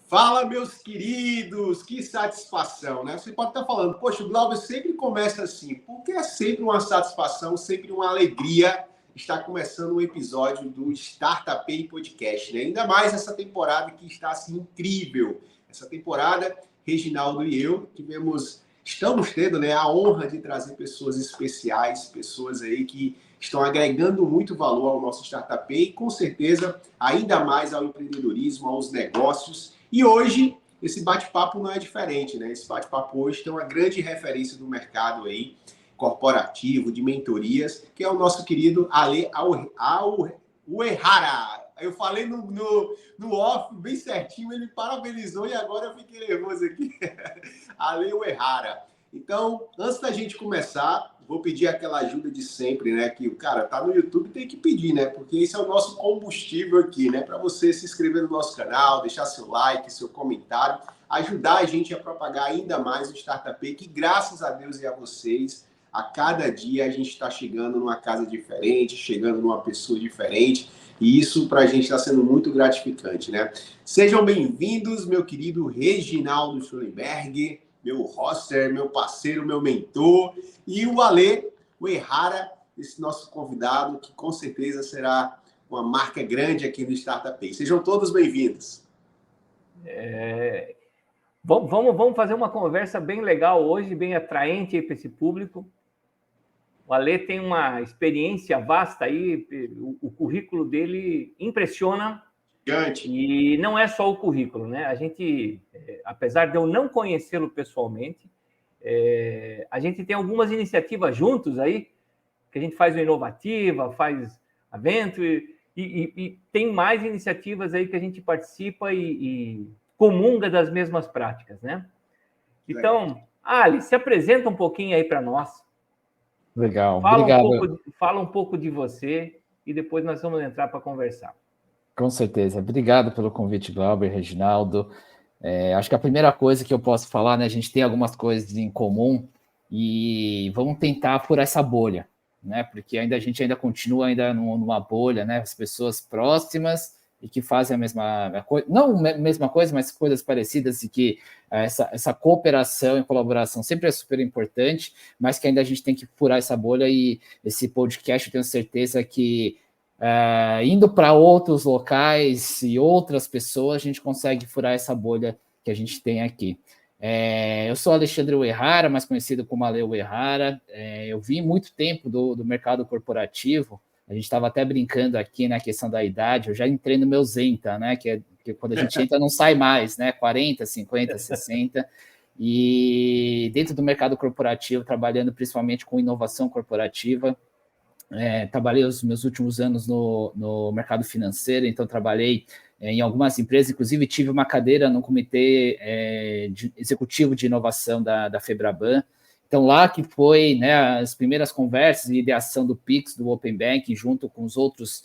Fala, meus queridos, que satisfação, né? Você pode estar falando, poxa, o Glauber sempre começa assim, porque é sempre uma satisfação, sempre uma alegria estar começando um episódio do Startup Podcast, né? Ainda mais essa temporada que está assim incrível. Essa temporada, Reginaldo e eu estamos tendo, né, a honra de trazer pessoas especiais, pessoas aí que estão agregando muito valor ao nosso Startup e com certeza ainda mais ao empreendedorismo, aos negócios. E hoje, esse bate-papo não é diferente, né? Esse bate-papo hoje tem uma grande referência do mercado aí, corporativo, de mentorias, que é o nosso querido Ale Uehara. Eu falei no off bem certinho, ele parabenizou e agora eu fiquei nervoso aqui. Ale Uehara. Então, antes da gente começar, vou pedir aquela ajuda de sempre, né? Que o cara tá no YouTube, tem que pedir, né? Porque esse é o nosso combustível aqui, né? Para você se inscrever no nosso canal, deixar seu like, seu comentário, ajudar a gente a propagar ainda mais o Startup, que graças a Deus e a vocês, a cada dia a gente está chegando numa casa diferente, chegando numa pessoa diferente, e isso para a gente está sendo muito gratificante, né? Sejam bem-vindos, meu querido Reginaldo Schollenberg, meu hoster, meu parceiro, meu mentor, e o Ale Uehara, esse nosso convidado, que com certeza será uma marca grande aqui no Startup. Sejam todos bem-vindos. Vamos fazer uma conversa bem legal hoje, bem atraente para esse público. O Ale tem uma experiência vasta aí, o currículo dele impressiona. Gigante. E não é só o currículo, né? A gente, apesar de eu não conhecê-lo pessoalmente, a gente tem algumas iniciativas juntos aí, que a gente faz o Inovativa, faz a Venture, e tem mais iniciativas aí que a gente participa e comunga das mesmas práticas, né? Então, Ali, se apresenta um pouquinho aí para nós. Legal, obrigado. Fala um pouco de você e depois nós vamos entrar para conversar. Com certeza. Obrigado pelo convite, Glauber, Reginaldo. Acho que a primeira coisa que eu posso falar, né, a gente tem algumas coisas em comum e vamos tentar furar essa bolha, né? Porque a gente ainda continua numa bolha, né? As pessoas próximas e que fazem a mesma coisa, não a mesma coisa, mas coisas parecidas e que essa cooperação e colaboração sempre é super importante, mas que ainda a gente tem que furar essa bolha e esse podcast eu tenho certeza que indo para outros locais e outras pessoas, a gente consegue furar essa bolha que a gente tem aqui. Eu sou Alexandre Uehara, mais conhecido como Ale Uehara. Eu vim muito tempo do mercado corporativo. A gente estava até brincando aqui na questão da idade. Eu já entrei no meu Zenta, né? Que quando a gente entra não sai mais, né? 40, 50, 60. E dentro do mercado corporativo, trabalhando principalmente com inovação corporativa. Trabalhei os meus últimos anos no mercado financeiro, então trabalhei em algumas empresas, inclusive tive uma cadeira no comitê executivo de inovação da Febraban. Então, lá que foi, né, as primeiras conversas e ideação do Pix, do Open Banking, junto com os outros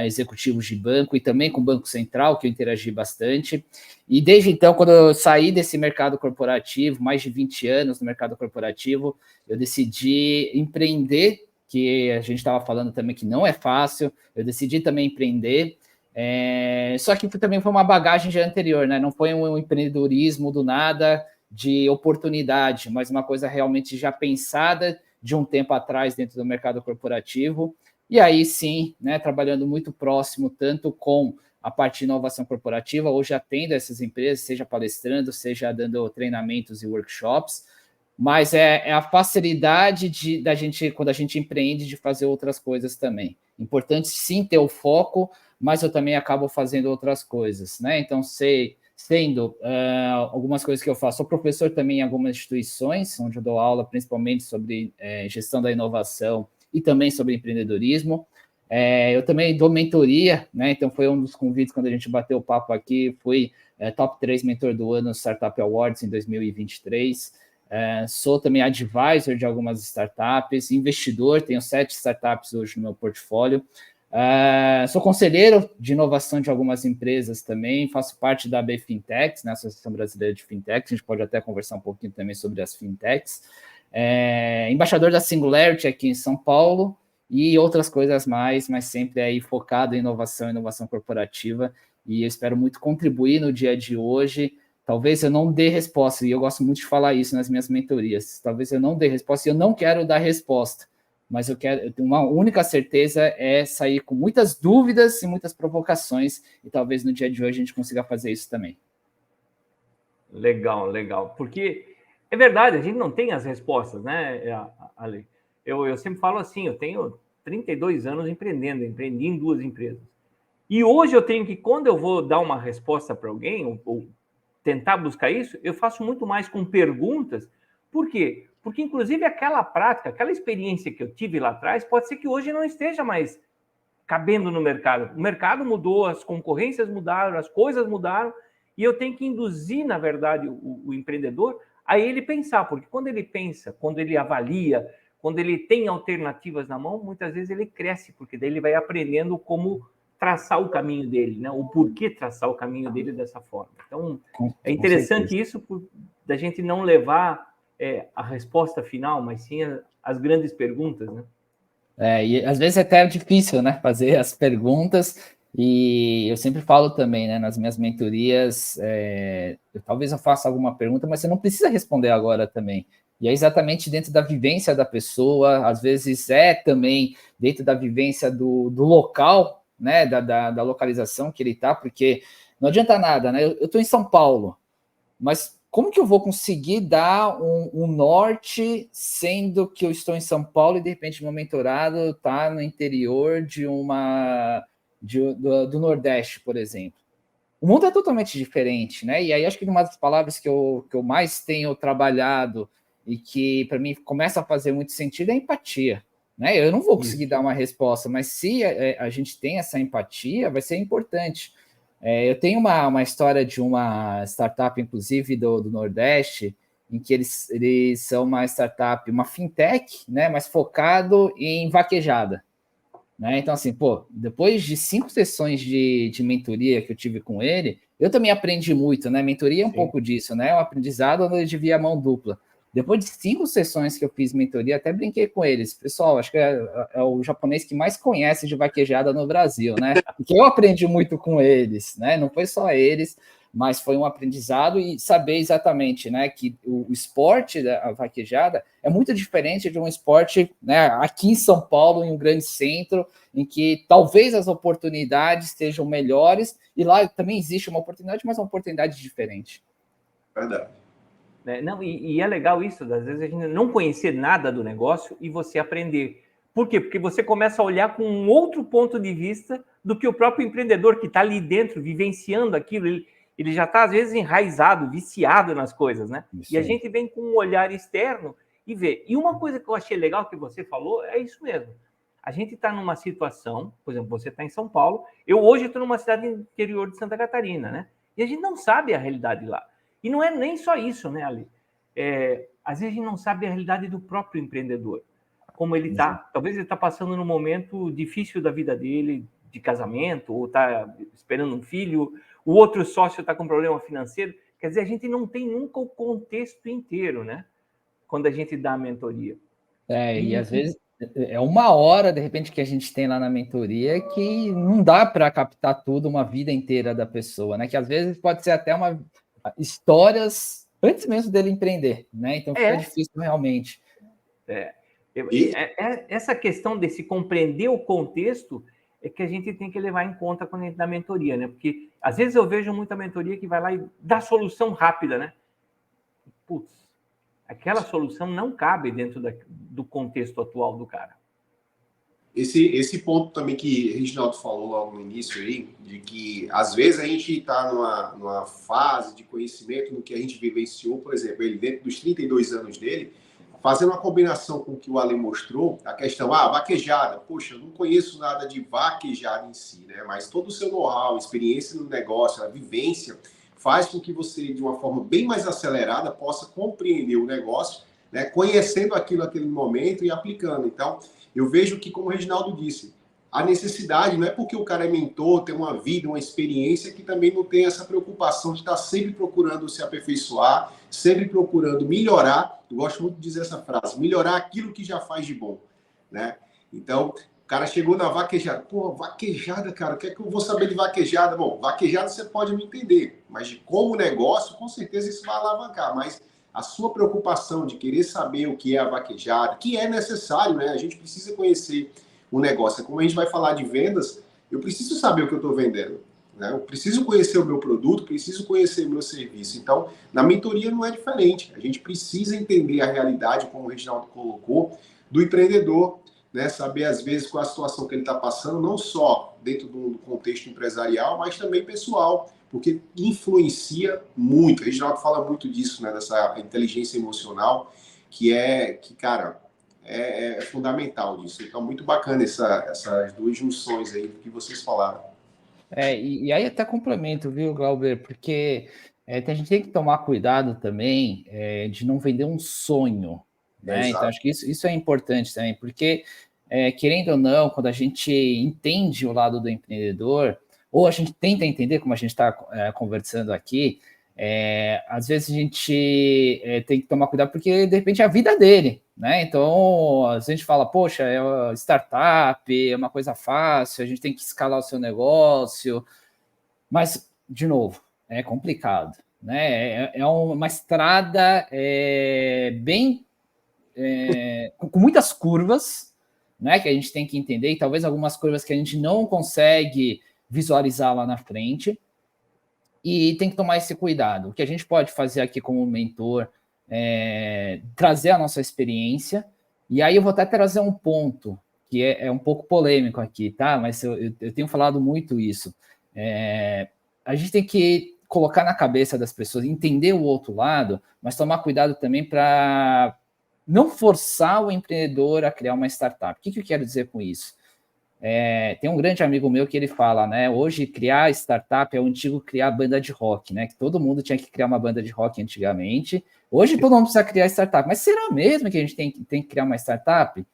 executivos de banco e também com o Banco Central, que eu interagi bastante. E desde então, quando eu saí desse mercado corporativo, mais de 20 anos no mercado corporativo, eu decidi empreender, que a gente estava falando também que não é fácil, eu decidi também empreender, só que também foi uma bagagem já anterior, né? Não foi um empreendedorismo do nada, de oportunidade, mas uma coisa realmente já pensada de um tempo atrás dentro do mercado corporativo, e aí sim, né, trabalhando muito próximo, tanto com a parte de inovação corporativa, hoje atendo essas empresas, seja palestrando, seja dando treinamentos e workshops, mas é a facilidade da gente, quando a gente empreende, de fazer outras coisas também. Importante sim ter o foco, mas eu também acabo fazendo outras coisas, né? Então, algumas coisas que eu faço. Sou professor também em algumas instituições, onde eu dou aula principalmente sobre gestão da inovação e também sobre empreendedorismo. Eu também dou mentoria, né? Então, foi um dos convites quando a gente bateu o papo aqui, fui top 3 mentor do ano no Startup Awards em 2023. Sou também advisor de algumas startups, investidor, tenho 7 startups hoje no meu portfólio. Sou conselheiro de inovação de algumas empresas também, faço parte da AB Fintechs, né, Associação Brasileira de Fintechs, a gente pode até conversar um pouquinho também sobre as Fintechs. Embaixador da Singularity aqui em São Paulo e outras coisas mais, mas sempre aí focado em inovação corporativa. e eu espero muito contribuir no dia de hoje. Talvez eu não dê resposta, e eu gosto muito de falar isso nas minhas mentorias. Talvez eu não dê resposta, e eu não quero dar resposta, mas eu tenho uma única certeza, é sair com muitas dúvidas e muitas provocações, e talvez no dia de hoje a gente consiga fazer isso também. Legal, legal. Porque é verdade, a gente não tem as respostas, né, Ale? Eu sempre falo assim, eu tenho 32 anos empreendendo, empreendi em 2 empresas. E hoje eu tenho que, quando eu vou dar uma resposta para alguém, ou tentar buscar isso, eu faço muito mais com perguntas. Por quê? Porque, inclusive, aquela prática, aquela experiência que eu tive lá atrás, pode ser que hoje não esteja mais cabendo no mercado. O mercado mudou, as concorrências mudaram, as coisas mudaram, e eu tenho que induzir, na verdade, o empreendedor a ele pensar, porque quando ele pensa, quando ele avalia, quando ele tem alternativas na mão, muitas vezes ele cresce, porque daí ele vai aprendendo como traçar o caminho dele, né? O porquê traçar o caminho dele dessa forma. Então, é interessante isso, da gente não levar a resposta final, mas sim as grandes perguntas, né? E às vezes é até difícil, né, fazer as perguntas, e eu sempre falo também, né, nas minhas mentorias, talvez eu faça alguma pergunta, mas você não precisa responder agora também. E é exatamente dentro da vivência da pessoa, às vezes é também dentro da vivência do local, né, da localização que ele está, porque não adianta nada, né? Eu estou em São Paulo, mas como que eu vou conseguir dar um norte, sendo que eu estou em São Paulo e, de repente, meu mentorado está no interior do Nordeste, por exemplo? O mundo é totalmente diferente, né? E aí acho que uma das palavras que eu mais tenho trabalhado e que, para mim, começa a fazer muito sentido é empatia. Né? Eu não vou conseguir dar uma resposta, mas se a gente tem essa empatia, vai ser importante. Eu tenho uma história de uma startup, inclusive, do Nordeste, em que eles são uma startup, uma fintech, né, mas focado em vaquejada. Né? Então, assim, depois de 5 sessões de mentoria que eu tive com ele, eu também aprendi muito, né? Mentoria é um pouco disso, né? Um aprendizado onde de via mão dupla. Depois de 5 sessões que eu fiz mentoria, até brinquei com eles. Pessoal, acho que é o japonês que mais conhece de vaquejada no Brasil, né? Porque eu aprendi muito com eles, né? Não foi só eles, mas foi um aprendizado e saber exatamente, né, que o esporte da vaquejada é muito diferente de um esporte, né, aqui em São Paulo, em um grande centro, em que talvez as oportunidades estejam melhores, e lá também existe uma oportunidade, mas uma oportunidade diferente. Verdade. Não, e é legal isso, às vezes a gente não conhecer nada do negócio e você aprender. Por quê? Porque você começa a olhar com um outro ponto de vista do que o próprio empreendedor que está ali dentro, vivenciando aquilo. Ele já está, às vezes, enraizado, viciado nas coisas, né? E a gente vem com um olhar externo e vê. E uma coisa que eu achei legal que você falou é isso mesmo. A gente está numa situação, por exemplo, você está em São Paulo, eu hoje estou numa cidade interior de Santa Catarina, né? E a gente não sabe a realidade lá. E não é nem só isso, né, Ali? Às vezes a gente não sabe a realidade do próprio empreendedor, como ele está. Talvez ele está passando num momento difícil da vida dele, de casamento, ou está esperando um filho, o outro sócio está com problema financeiro. Quer dizer, a gente não tem nunca o contexto inteiro, né? Quando a gente dá a mentoria. E às vezes é 1 hora, de repente, que a gente tem lá na mentoria que não dá para captar tudo, uma vida inteira da pessoa, né? Que às vezes pode ser até histórias antes mesmo dele empreender, né? Então fica difícil realmente. Essa questão de se compreender o contexto é que a gente tem que levar em conta quando a gente dá mentoria, né? Porque às vezes eu vejo muita mentoria que vai lá e dá solução rápida, né? Putz, aquela solução não cabe dentro do contexto atual do cara. Esse ponto também que o Reginaldo falou logo no início aí, de que às vezes a gente está numa fase de conhecimento no que a gente vivenciou, por exemplo, ele dentro dos 32 anos dele, fazendo uma combinação com o que o Ale mostrou, a questão, vaquejada, poxa, eu não conheço nada de vaquejada em si, né? Mas todo o seu know-how, experiência no negócio, a vivência, faz com que você, de uma forma bem mais acelerada, possa compreender o negócio, né? Conhecendo aquilo naquele momento e aplicando. Então, eu vejo que, como o Reginaldo disse, a necessidade não é porque o cara é mentor, tem uma vida, uma experiência, que também não tem essa preocupação de estar sempre procurando se aperfeiçoar, sempre procurando melhorar. Eu gosto muito de dizer essa frase, melhorar aquilo que já faz de bom, né? Então, O cara chegou na vaquejada. Pô, vaquejada, cara, o que é que eu vou saber de vaquejada? Bom, vaquejada você pode não entender, mas de como negócio, com certeza isso vai alavancar. Mas a sua preocupação de querer saber o que é a vaquejada, que é necessário, né? A gente precisa conhecer o negócio. Como a gente vai falar de vendas, eu preciso saber o que eu estou vendendo, né? Eu preciso conhecer o meu produto, preciso conhecer o meu serviço. Então, na mentoria não é diferente. A gente precisa entender a realidade, como o Reginaldo colocou, do empreendedor, né? Saber, às vezes, qual a situação que ele está passando, não só dentro do contexto empresarial, mas também pessoal, porque influencia muito. A Reginaldo fala muito disso, né? Dessa inteligência emocional, cara, é fundamental disso. Então, muito bacana essas duas junções aí que vocês falaram. E aí até complemento, viu, Glauber? Porque a gente tem que tomar cuidado também de não vender um sonho, né? Então, acho que isso é importante também, porque, querendo ou não, quando a gente entende o lado do empreendedor, ou a gente tenta entender, como a gente está conversando aqui, às vezes a gente tem que tomar cuidado, porque, de repente, é a vida dele, né? Então, a gente fala, poxa, é uma startup, é uma coisa fácil, a gente tem que escalar o seu negócio, mas, de novo, é complicado, né? É uma estrada bem... com muitas curvas, né? Que a gente tem que entender, e talvez algumas curvas que a gente não consegue visualizar lá na frente, e tem que tomar esse cuidado. O que a gente pode fazer aqui como mentor trazer a nossa experiência, e aí eu vou até trazer um ponto que é um pouco polêmico aqui, tá? Mas eu tenho falado muito isso. A gente tem que colocar na cabeça das pessoas, entender o outro lado, mas tomar cuidado também para não forçar o empreendedor a criar uma startup. O que eu quero dizer com isso? Tem um grande amigo meu que ele fala, né? Hoje criar startup é o antigo criar banda de rock, né? Que todo mundo tinha que criar uma banda de rock antigamente. Hoje todo mundo precisa criar startup. Mas será mesmo que a gente tem que criar uma startup?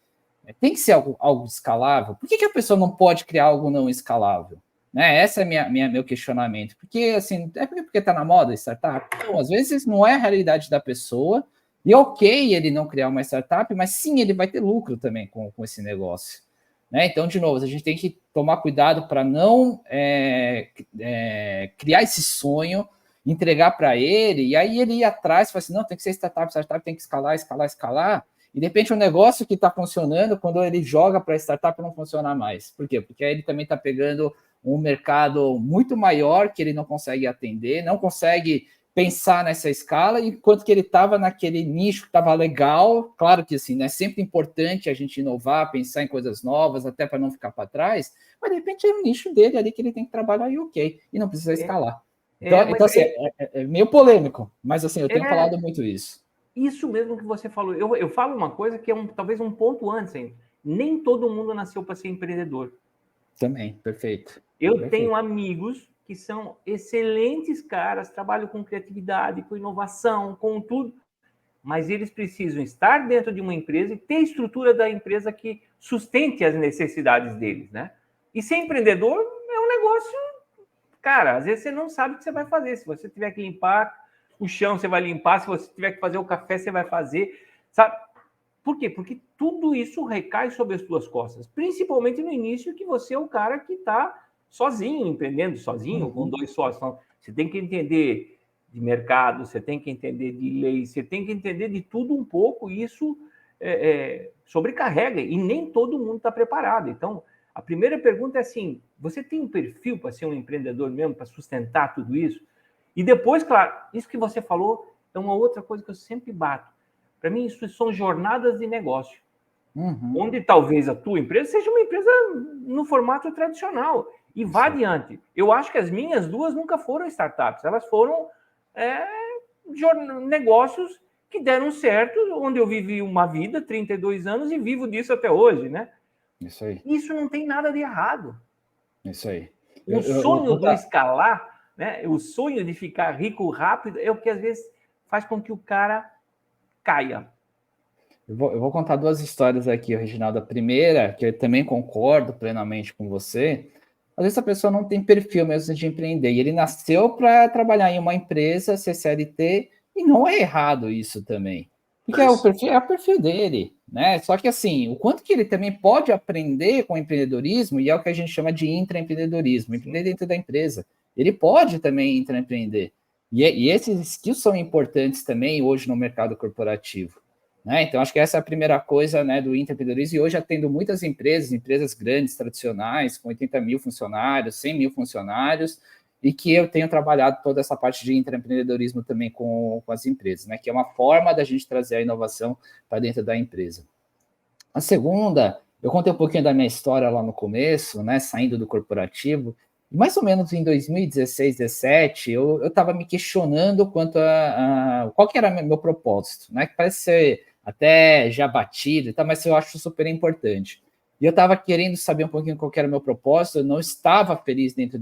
Tem que ser algo escalável? Por que a pessoa não pode criar algo não escalável? Né? Esse é meu questionamento. Porque, assim, porque está na moda startup? Não, às vezes não é a realidade da pessoa. E ok ele não criar uma startup, mas sim, ele vai ter lucro também com esse negócio. Né? Então, de novo, a gente tem que tomar cuidado para não criar esse sonho, entregar para ele, e aí ele ir atrás e falar assim, não, tem que ser startup tem que escalar, e de repente o negócio que está funcionando, quando ele joga para a startup, não funciona mais. Por quê? Porque aí ele também está pegando um mercado muito maior que ele não consegue atender, não consegue pensar nessa escala, enquanto que ele estava naquele nicho que estava legal. Claro que assim, né, é sempre importante a gente inovar, pensar em coisas novas, até para não ficar para trás, mas de repente é um nicho dele ali que ele tem que trabalhar e ok, e não precisa escalar. Então assim, é meio polêmico, mas assim, eu tenho falado muito isso. Isso mesmo que você falou. Eu falo uma coisa que é talvez um ponto antes ainda. Nem todo mundo nasceu para ser empreendedor. Também, perfeito. Eu tenho amigos que são excelentes caras, trabalham com criatividade, com inovação, com tudo, mas eles precisam estar dentro de uma empresa e ter a estrutura da empresa que sustente as necessidades deles, né? E ser empreendedor é um negócio, cara, às vezes você não sabe o que você vai fazer. Se você tiver que limpar o chão, você vai limpar. Se você tiver que fazer o café, você vai fazer, sabe? Por quê? Porque tudo isso recai sobre as suas costas, principalmente no início, que você é o cara que está sozinho, empreendendo sozinho, com 2 sócios. Então, você tem que entender de mercado, você tem que entender de lei, você tem que entender de tudo um pouco, e isso sobrecarrega, e nem todo mundo está preparado. Então, a primeira pergunta é assim, você tem um perfil para ser um empreendedor mesmo, para sustentar tudo isso? E depois, claro, isso que você falou é uma outra coisa que eu sempre bato. Para mim, isso são jornadas de negócio. Onde talvez a tua empresa seja uma empresa no formato tradicional e vá adiante. Eu acho que as minhas duas nunca foram startups, elas foram negócios que deram certo, onde eu vivi uma vida, 32 anos, e vivo disso até hoje, né? Isso aí. Isso não tem nada de errado. Isso aí. O sonho do escalar, né? O sonho de ficar rico rápido é o que às vezes faz com que o cara caia. Eu vou contar 2 histórias aqui, Reginaldo. A primeira, que eu também concordo plenamente com você, às vezes a pessoa não tem perfil mesmo de empreender, e ele nasceu para trabalhar em uma empresa, ser CLT, e não é errado isso também. Porque é o perfil dele, né? Só que assim, o quanto que ele também pode aprender com o empreendedorismo, e é o que a gente chama de intraempreendedorismo, empreender dentro da empresa. Ele pode também intraempreender. E esses skills são importantes também hoje no mercado corporativo, né? Então, acho que essa é a primeira coisa, né, do intraempreendedorismo, e hoje atendo muitas empresas grandes, tradicionais, com 80 mil funcionários, 100 mil funcionários, e que eu tenho trabalhado toda essa parte de intraempreendedorismo também com as empresas, né? Que é uma forma da gente trazer a inovação para dentro da empresa. A segunda, eu contei um pouquinho da minha história lá no começo, né? Saindo do corporativo. Mais ou menos em 2016, 2017, eu estava me questionando quanto a qual que era meu propósito, né? Que parece ser até já batido, tá? Mas eu acho super importante. E eu estava querendo saber um pouquinho qual que era o meu propósito, eu não estava feliz dentro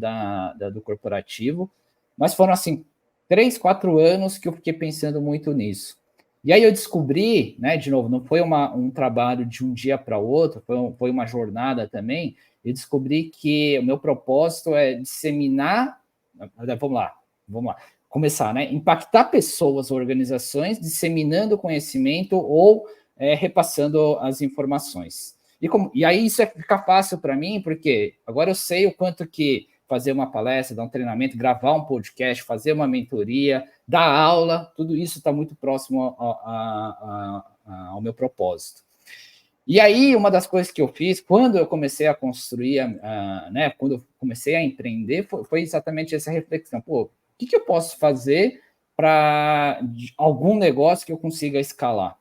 do corporativo, mas foram, assim, 3, 4 anos que eu fiquei pensando muito nisso. E aí eu descobri, né, de novo, não foi um trabalho de um dia para o outro, foi uma jornada também, eu descobri que o meu propósito é disseminar, vamos lá, começar, né, impactar pessoas, organizações, disseminando conhecimento ou repassando as informações. E aí isso fica fácil para mim, porque agora eu sei o quanto que fazer uma palestra, dar um treinamento, gravar um podcast, fazer uma mentoria, dar aula, tudo isso está muito próximo ao meu propósito. E aí, uma das coisas que eu fiz, quando eu comecei a construir, né, quando eu comecei a empreender, foi exatamente essa reflexão. Pô, o que eu posso fazer para algum negócio que eu consiga escalar?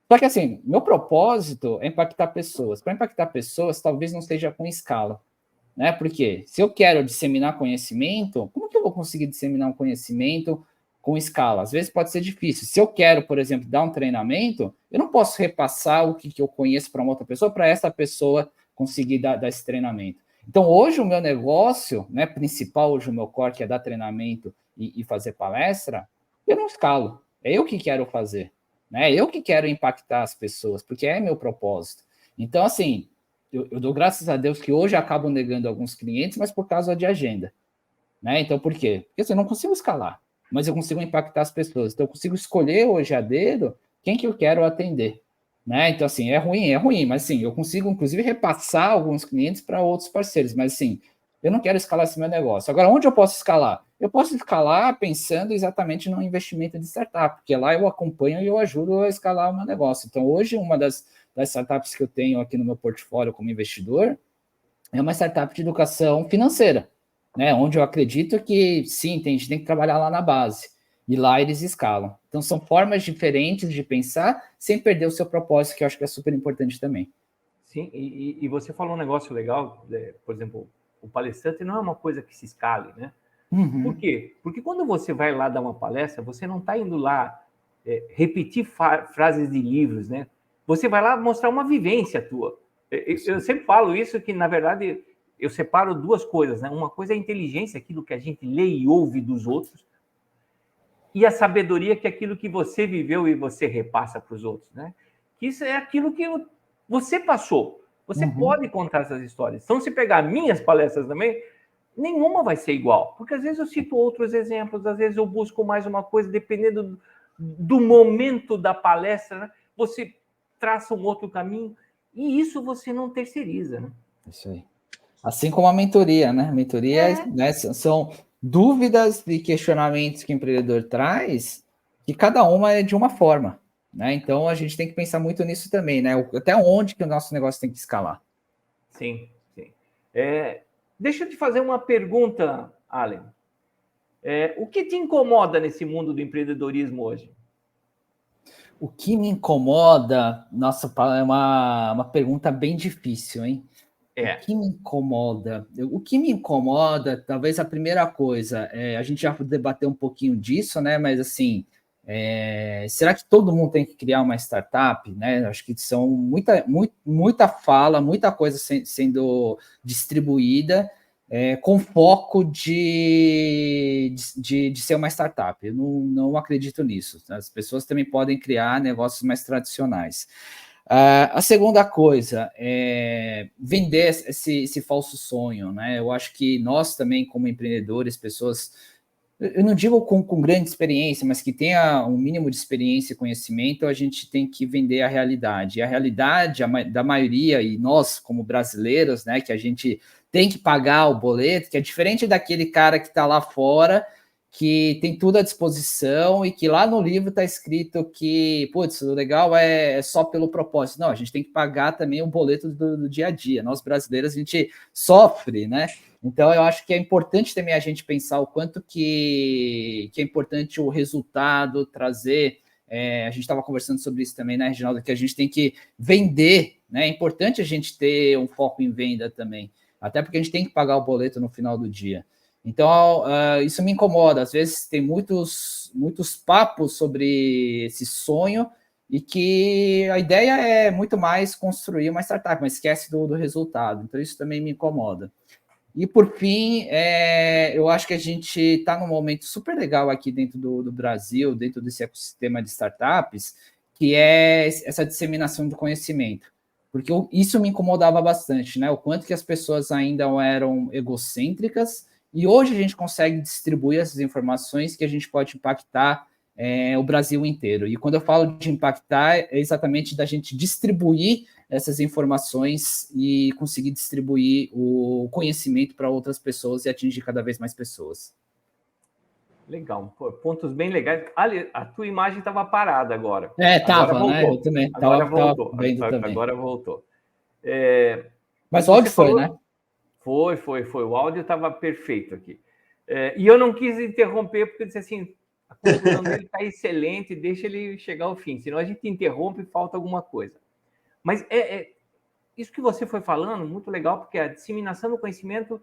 Só que, assim, meu propósito é impactar pessoas. Para impactar pessoas, talvez não seja com escala, né? Porque se eu quero disseminar conhecimento, como que eu vou conseguir disseminar um conhecimento com escala? Às vezes pode ser difícil. Se eu quero, por exemplo, dar um treinamento, eu não posso repassar o que eu conheço para uma outra pessoa, para essa pessoa conseguir dar esse treinamento. Então, hoje o meu negócio, né, principal, hoje o meu core, que é dar treinamento e fazer palestra, eu não escalo. É eu que quero fazer, né? Eu que quero impactar as pessoas, porque é meu propósito. Então, assim, eu dou graças a Deus que hoje acabo negando alguns clientes, mas por causa de agenda, né? Então, por quê? Porque assim, eu não consigo escalar, mas eu consigo impactar as pessoas. Então, eu consigo escolher hoje a dedo quem que eu quero atender, né? Então, assim, é ruim, mas sim, eu consigo, inclusive, repassar alguns clientes para outros parceiros, mas assim, eu não quero escalar esse meu negócio. Agora, onde eu posso escalar? Eu posso escalar pensando exatamente no investimento de startup, porque lá eu acompanho e eu ajudo a escalar o meu negócio. Então, hoje, uma das startups que eu tenho aqui no meu portfólio como investidor é uma startup de educação financeira, né? Onde eu acredito que, sim, a gente tem que trabalhar lá na base. E lá eles escalam. Então, são formas diferentes de pensar sem perder o seu propósito, que eu acho que é super importante também. Sim, e você falou um negócio legal, por exemplo, o palestrante não é uma coisa que se escale, né? Uhum. Por quê? Porque quando você vai lá dar uma palestra, você não está indo lá repetir frases de livros, né? Você vai lá mostrar uma vivência tua. Eu sempre falo isso, que na verdade eu separo duas coisas, né? Uma coisa é a inteligência, aquilo que a gente lê e ouve dos outros, e a sabedoria, que é aquilo que você viveu e você repassa para os outros, né? Que isso é aquilo que você passou. Você pode contar essas histórias. Então, se pegar minhas palestras também, nenhuma vai ser igual, porque às vezes eu cito outros exemplos, às vezes eu busco mais uma coisa, dependendo do momento da palestra, né? Você traça um outro caminho, e isso você não terceiriza, né? Isso aí. Assim como a mentoria, né? A mentoria, né, são dúvidas e questionamentos que o empreendedor traz, que cada uma é de uma forma, né? Então a gente tem que pensar muito nisso também, né? Até onde que o nosso negócio tem que escalar. Sim, sim. Deixa eu te fazer uma pergunta, Allen. O que te incomoda nesse mundo do empreendedorismo hoje? O que me incomoda, nossa, é uma pergunta bem difícil, hein? O que me incomoda? O que me incomoda, talvez a primeira coisa, a gente já debateu um pouquinho disso, né? Mas assim, será que todo mundo tem que criar uma startup? Né? Acho que são muita fala, muita coisa sendo distribuída com foco de ser uma startup. Eu não acredito nisso. As pessoas também podem criar negócios mais tradicionais. A segunda coisa é vender esse falso sonho, né? Eu acho que nós também, como empreendedores, pessoas eu não digo com grande experiência, mas que tenha um mínimo de experiência e conhecimento, a gente tem que vender a realidade. E a realidade da maioria, e nós como brasileiros, né, que a gente tem que pagar o boleto, que é diferente daquele cara que está lá fora, que tem tudo à disposição e que lá no livro está escrito que, putz, o legal é só pelo propósito. Não, a gente tem que pagar também o boleto do dia a dia. Nós brasileiros, a gente sofre, né? Então, eu acho que é importante também a gente pensar o quanto que é importante o resultado, trazer. A gente estava conversando sobre isso também, né, Reginaldo, que a gente tem que vender, né? É importante a gente ter um foco em venda também, até porque a gente tem que pagar o boleto no final do dia. Então, isso me incomoda. Às vezes tem muitos papos sobre esse sonho e que a ideia é muito mais construir uma startup, mas esquece do resultado. Então, isso também me incomoda. E, por fim, eu acho que a gente está num momento super legal aqui dentro do Brasil, dentro desse ecossistema de startups, que é essa disseminação do conhecimento. Porque isso me incomodava bastante, né? O quanto que as pessoas ainda eram egocêntricas, e hoje a gente consegue distribuir essas informações que a gente pode impactar o Brasil inteiro. E quando eu falo de impactar, é exatamente da gente distribuir essas informações e conseguir distribuir o conhecimento para outras pessoas e atingir cada vez mais pessoas. Legal, pô, pontos bem legais. Ali, a tua imagem estava parada agora. Estava, agora né? Eu também estava vendo também. Agora voltou. Mas o áudio foi, né? Foi. O áudio estava perfeito aqui. E eu não quis interromper, porque eu disse assim, a conclusão dele está excelente, deixa ele chegar ao fim, senão a gente interrompe e falta alguma coisa. Mas isso que você foi falando, muito legal, porque a disseminação do conhecimento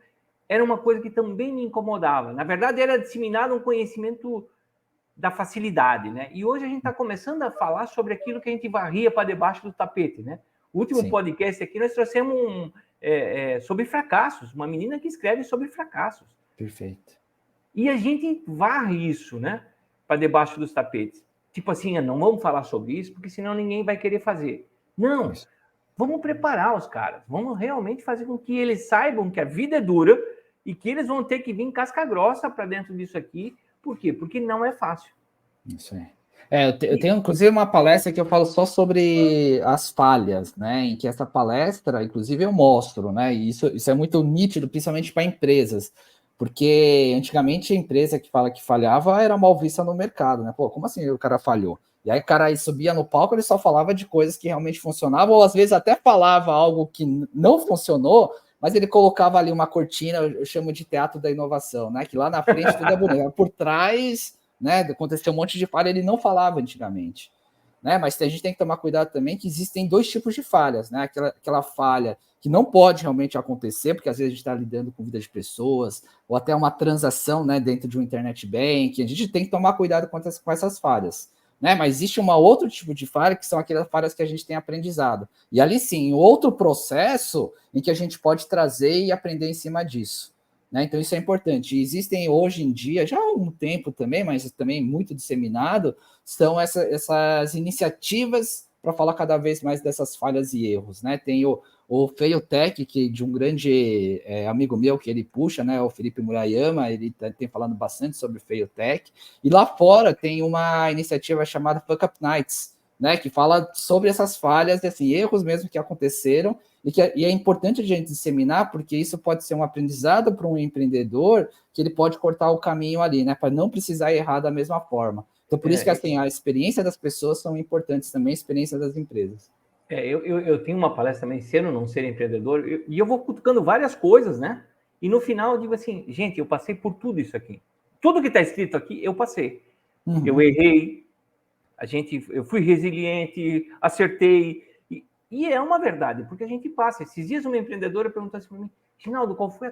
era uma coisa que também me incomodava. Na verdade, era disseminado um conhecimento da facilidade, né? E hoje a gente está começando a falar sobre aquilo que a gente varria para debaixo do tapete, né? O último podcast aqui, nós trouxemos sobre fracassos, uma menina que escreve sobre fracassos. Perfeito. E a gente varre isso, né? Para debaixo dos tapetes. Tipo assim, não vamos falar sobre isso, porque senão ninguém vai querer fazer. Não, vamos preparar os caras, vamos realmente fazer com que eles saibam que a vida é dura e que eles vão ter que vir casca grossa para dentro disso aqui. Por quê? Porque não é fácil. Isso aí. Eu tenho, inclusive, uma palestra que eu falo só sobre as falhas, né? Em que essa palestra, inclusive, eu mostro, né? E isso é muito nítido, principalmente para empresas, porque antigamente a empresa que fala que falhava era mal vista no mercado, né? Pô, como assim o cara falhou? E aí o cara subia no palco, ele só falava de coisas que realmente funcionavam, ou às vezes até falava algo que não funcionou, mas ele colocava ali uma cortina, eu chamo de teatro da inovação, né? Que lá na frente tudo é bonito, por trás, né? Aconteceu um monte de falha, ele não falava antigamente, né? Mas a gente tem que tomar cuidado também que existem dois tipos de falhas, né? Aquela falha que não pode realmente acontecer, porque às vezes a gente está lidando com vida de pessoas, ou até uma transação, né, dentro de um internet bank, a gente tem que tomar cuidado com essas falhas, né? Mas existe um outro tipo de falha, que são aquelas falhas que a gente tem aprendizado. E ali sim, outro processo em que a gente pode trazer e aprender em cima disso, né? Então isso é importante. E existem hoje em dia, já há um tempo também, mas também muito disseminado, são essas iniciativas para falar cada vez mais dessas falhas e erros, né? Tem o Failtech, que de um grande amigo meu que ele puxa, né? O Felipe Murayama, ele tem falando bastante sobre Failtech. E lá fora tem uma iniciativa chamada Fuck Up Nights, né? Que fala sobre essas falhas, assim, erros mesmo que aconteceram, e é importante a gente disseminar, porque isso pode ser um aprendizado para um empreendedor, que ele pode cortar o caminho ali, né? Para não precisar errar da mesma forma. Então, por isso que assim, a experiência das pessoas são importantes também, a experiência das empresas. Eu tenho uma palestra também, ser ou não ser empreendedor, e eu vou cutucando várias coisas, né? E no final eu digo assim, gente, eu passei por tudo isso aqui. Tudo que está escrito aqui, eu passei. Uhum. Eu errei, eu fui resiliente, acertei, e é uma verdade, porque a gente passa. Esses dias uma empreendedora perguntou assim para mim, Reginaldo, qual foi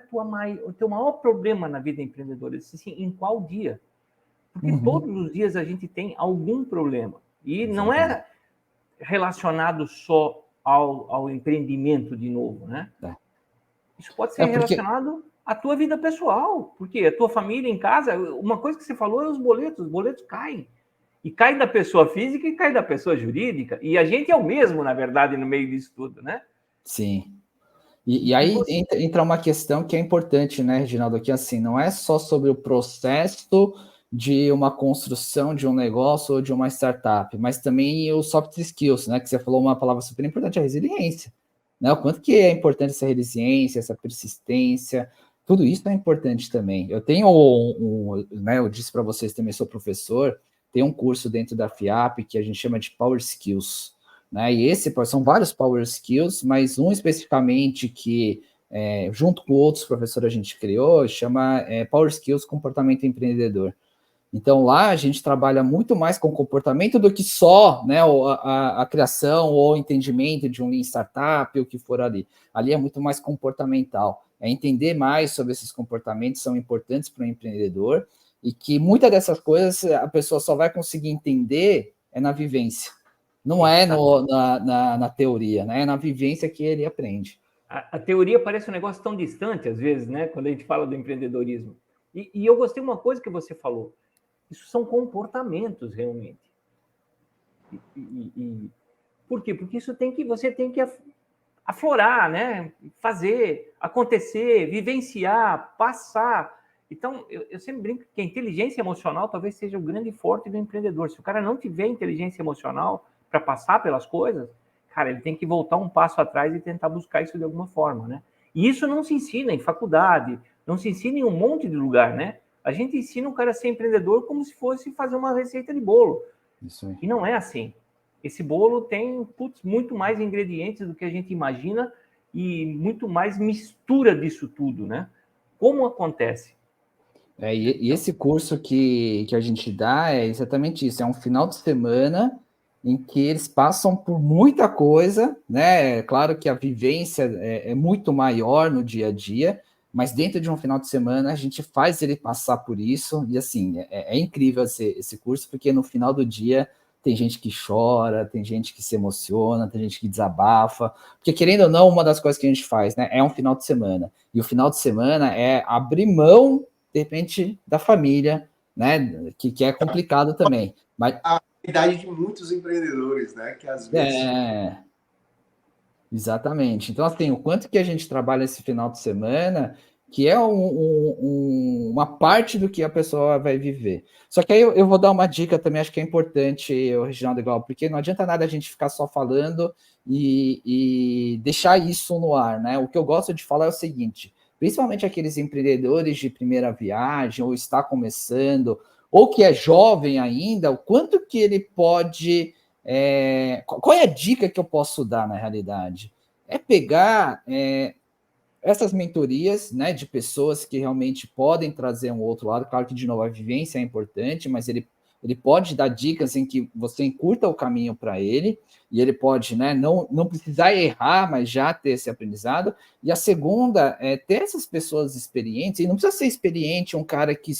o teu maior problema na vida empreendedora? Eu disse assim, em qual dia? Porque todos os dias a gente tem algum problema. E não é relacionado só ao empreendimento de novo, né? Isso pode ser relacionado à tua vida pessoal, porque a tua família em casa, uma coisa que você falou é os boletos caem. E caem da pessoa física e caem da pessoa jurídica. E a gente é o mesmo, na verdade, no meio disso tudo, né? Sim. E aí entra uma questão que é importante, né, Reginaldo, que assim, não é só sobre o processo de uma construção de um negócio ou de uma startup, mas também os soft skills, né, que você falou uma palavra super importante, a resiliência, né, o quanto que é importante essa resiliência, essa persistência, tudo isso é importante também. Eu tenho né, eu disse para vocês também, sou professor, tem um curso dentro da FIAP que a gente chama de Power Skills, né? E são vários Power Skills, mas um especificamente que, junto com outros professores, a gente criou, chama Power Skills Comportamento Empreendedor. Então, lá a gente trabalha muito mais com comportamento do que só, né, a criação ou o entendimento de um Lean Startup, o que for ali. Ali é muito mais comportamental. É entender mais sobre esses comportamentos, são importantes para o empreendedor, e que muitas dessas coisas a pessoa só vai conseguir entender na vivência. Não é na teoria, né? É na vivência que ele aprende. A teoria parece um negócio tão distante, às vezes, né? Quando a gente fala do empreendedorismo. E eu gostei de uma coisa que você falou. Isso são comportamentos, realmente. Por quê? Porque você tem que aflorar, né? Fazer, acontecer, vivenciar, passar. Então, eu sempre brinco que a inteligência emocional talvez seja o grande forte do empreendedor. Se o cara não tiver inteligência emocional para passar pelas coisas, cara, ele tem que voltar um passo atrás e tentar buscar isso de alguma forma, né? E isso não se ensina em faculdade, não se ensina em um monte de lugar, né? A gente ensina o cara a ser empreendedor como se fosse fazer uma receita de bolo. Isso aí. E não é assim. Esse bolo tem muito mais ingredientes do que a gente imagina e muito mais mistura disso tudo, né? Como acontece? E esse curso que a gente dá é exatamente isso, é um final de semana em que eles passam por muita coisa, né? É claro que a vivência é muito maior no dia a dia, mas dentro de um final de semana a gente faz ele passar por isso, e assim, é incrível esse curso, porque no final do dia tem gente que chora, tem gente que se emociona, tem gente que desabafa, porque querendo ou não, uma das coisas que a gente faz, né, é um final de semana, e o final de semana é abrir mão, de repente, da família, né, que é complicado também. Mas a realidade de muitos empreendedores, né, que às vezes... Exatamente. Então, assim, o quanto que a gente trabalha esse final de semana, que é uma parte do que a pessoa vai viver. Só que aí eu vou dar uma dica também, acho que é importante, Reginaldo, igual, porque não adianta nada a gente ficar só falando e deixar isso no ar, né? O que eu gosto de falar é o seguinte, principalmente aqueles empreendedores de primeira viagem, ou está começando, ou que é jovem ainda, o quanto que ele pode... qual é a dica que eu posso dar na realidade? É pegar essas mentorias, né, de pessoas que realmente podem trazer um outro lado. Claro que, de novo, a vivência é importante, mas ele pode dar dicas em que você encurta o caminho para ele, e ele pode, né, não precisar errar, mas já ter esse aprendizado. E a segunda é ter essas pessoas experientes, e não precisa ser experiente um cara que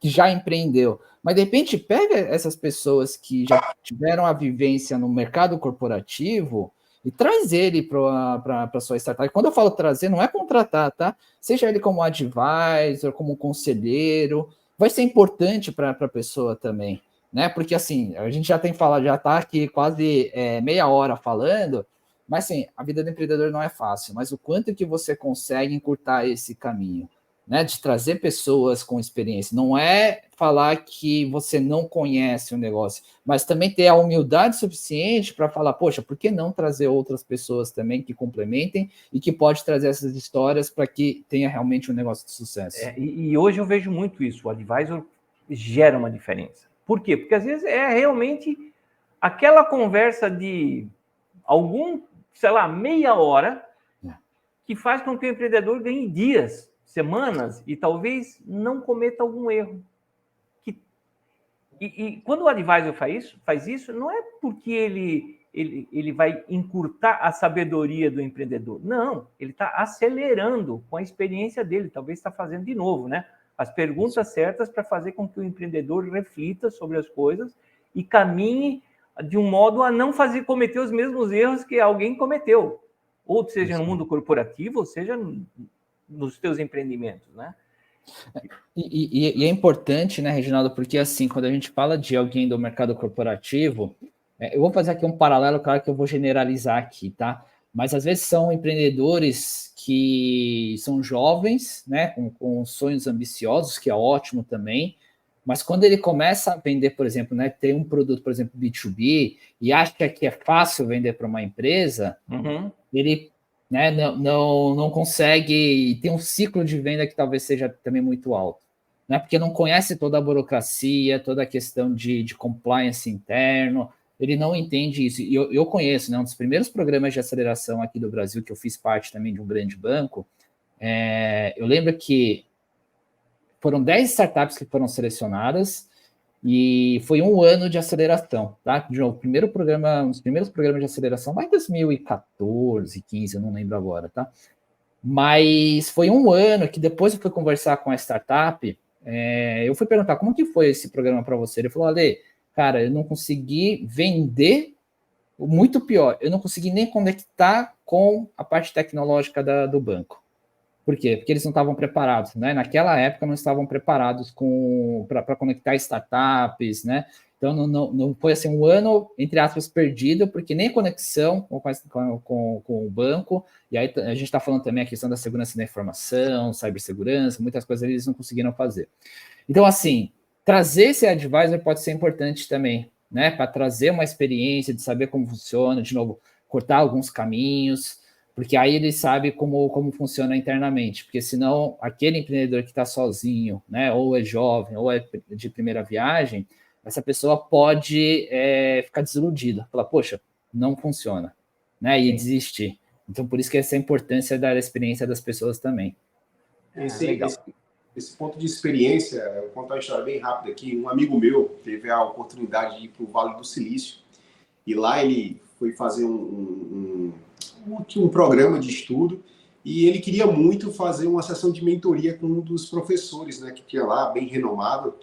já empreendeu, mas de repente pega essas pessoas que já tiveram a vivência no mercado corporativo e traz ele para a sua startup. Quando eu falo trazer, não é contratar, tá? Seja ele como advisor, como conselheiro, vai ser importante para a pessoa também, né? Porque assim, a gente já tem falado, já está aqui quase meia hora falando, mas assim, a vida do empreendedor não é fácil, mas o quanto que você consegue encurtar esse caminho, né, de trazer pessoas com experiência. Não é falar que você não conhece o negócio, mas também ter a humildade suficiente para falar, poxa, por que não trazer outras pessoas também que complementem e que pode trazer essas histórias para que tenha realmente um negócio de sucesso? E hoje eu vejo muito isso, o advisor gera uma diferença. Por quê? Porque às vezes é realmente aquela conversa de meia hora que faz com que o empreendedor ganhe dias, semanas e talvez não cometa algum erro. E quando o advisor faz isso, não é porque ele vai encurtar a sabedoria do empreendedor. Não, ele está acelerando com a experiência dele, talvez está fazendo de novo, né? As perguntas certas para fazer com que o empreendedor reflita sobre as coisas e caminhe de um modo a não cometer os mesmos erros que alguém cometeu, ou seja no mundo corporativo, ou seja nos teus empreendimentos, né? E é importante, né, Reginaldo, porque assim, quando a gente fala de alguém do mercado corporativo, eu vou fazer aqui um paralelo, claro que eu vou generalizar aqui, tá? mas às vezes são empreendedores que são jovens, né, com sonhos ambiciosos, que é ótimo também, mas quando ele começa a vender, por exemplo, né, tem um produto, por exemplo, B2B, e acha que é fácil vender para uma empresa, ele, né, não consegue, tem um ciclo de venda que talvez seja também muito alto, né, porque não conhece toda a burocracia, toda a questão de compliance interno, ele não entende isso. E eu conheço, né, um dos primeiros programas de aceleração aqui do Brasil, que eu fiz parte também de um grande banco, eu lembro que foram 10 startups que foram selecionadas e foi um ano de aceleração, tá? De novo, um dos primeiros programas de aceleração, lá em 2014, 15, eu não lembro agora, tá? Mas foi um ano que depois eu fui conversar com a startup, eu fui perguntar como que foi esse programa para você. Ele falou, Ale, cara, eu não consegui vender, muito pior, eu não consegui nem conectar com a parte tecnológica do banco. Por quê? Porque eles não estavam preparados, né? Naquela época não estavam preparados para conectar startups, né? Então não foi assim um ano, entre aspas, perdido, porque nem conexão com o banco, e aí a gente está falando também a questão da segurança da informação, cibersegurança, muitas coisas eles não conseguiram fazer. Então, assim, trazer esse advisor pode ser importante também, né? Para trazer uma experiência de saber como funciona, de novo, cortar alguns caminhos, porque aí ele sabe como funciona internamente, porque senão aquele empreendedor que está sozinho, né, ou é jovem, ou é de primeira viagem, essa pessoa pode ficar desiludida, falar, poxa, não funciona, né, e desistir. Então, por isso que essa importância da experiência das pessoas também. Esse ponto de experiência, eu vou contar uma história bem rápida aqui. Um amigo meu teve a oportunidade de ir para o Vale do Silício, e lá ele foi fazer um programa de estudo, e ele queria muito fazer uma sessão de mentoria com um dos professores, né, que tinha lá, bem renomado,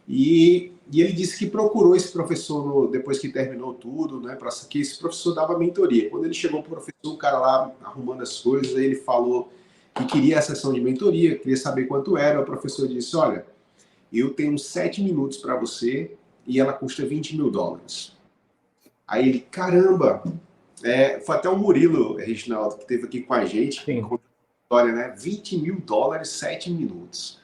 e ele disse que procurou esse professor depois que terminou tudo, né, para que esse professor dava mentoria. Quando ele chegou para o professor, o cara lá arrumando as coisas, aí ele falou que queria a sessão de mentoria, queria saber quanto era. O professor disse, olha, eu tenho 7 minutos para você e ela custa $20 mil. Aí ele, caramba, foi até o Murilo, Reginaldo, que esteve aqui com a gente, história, né? $20 mil, 7 minutos.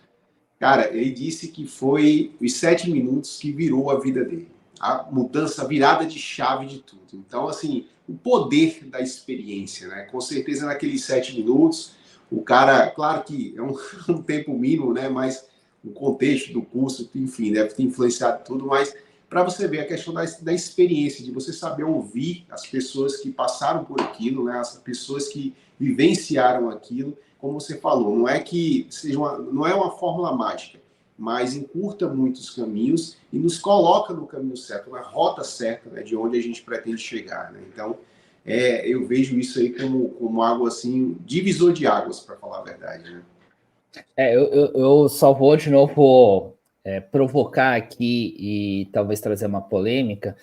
Cara, ele disse que foi os 7 minutos que virou a vida dele. A mudança, a virada de chave de tudo. Então, assim, o poder da experiência, né? Com certeza, naqueles 7 minutos, o cara, claro que é um tempo mínimo, né? Mas o contexto do curso, enfim, deve ter influenciado tudo, mas para você ver a questão da experiência, de você saber ouvir as pessoas que passaram por aquilo, né? As pessoas que vivenciaram aquilo, como você falou, não é que não é uma fórmula mágica, mas encurta muitos caminhos e nos coloca no caminho certo, na rota certa, né? De onde a gente pretende chegar, né? Então, eu vejo isso aí como algo assim, divisor de águas, para falar a verdade, né? Eu só vou de novo provocar aqui e talvez trazer uma polêmica,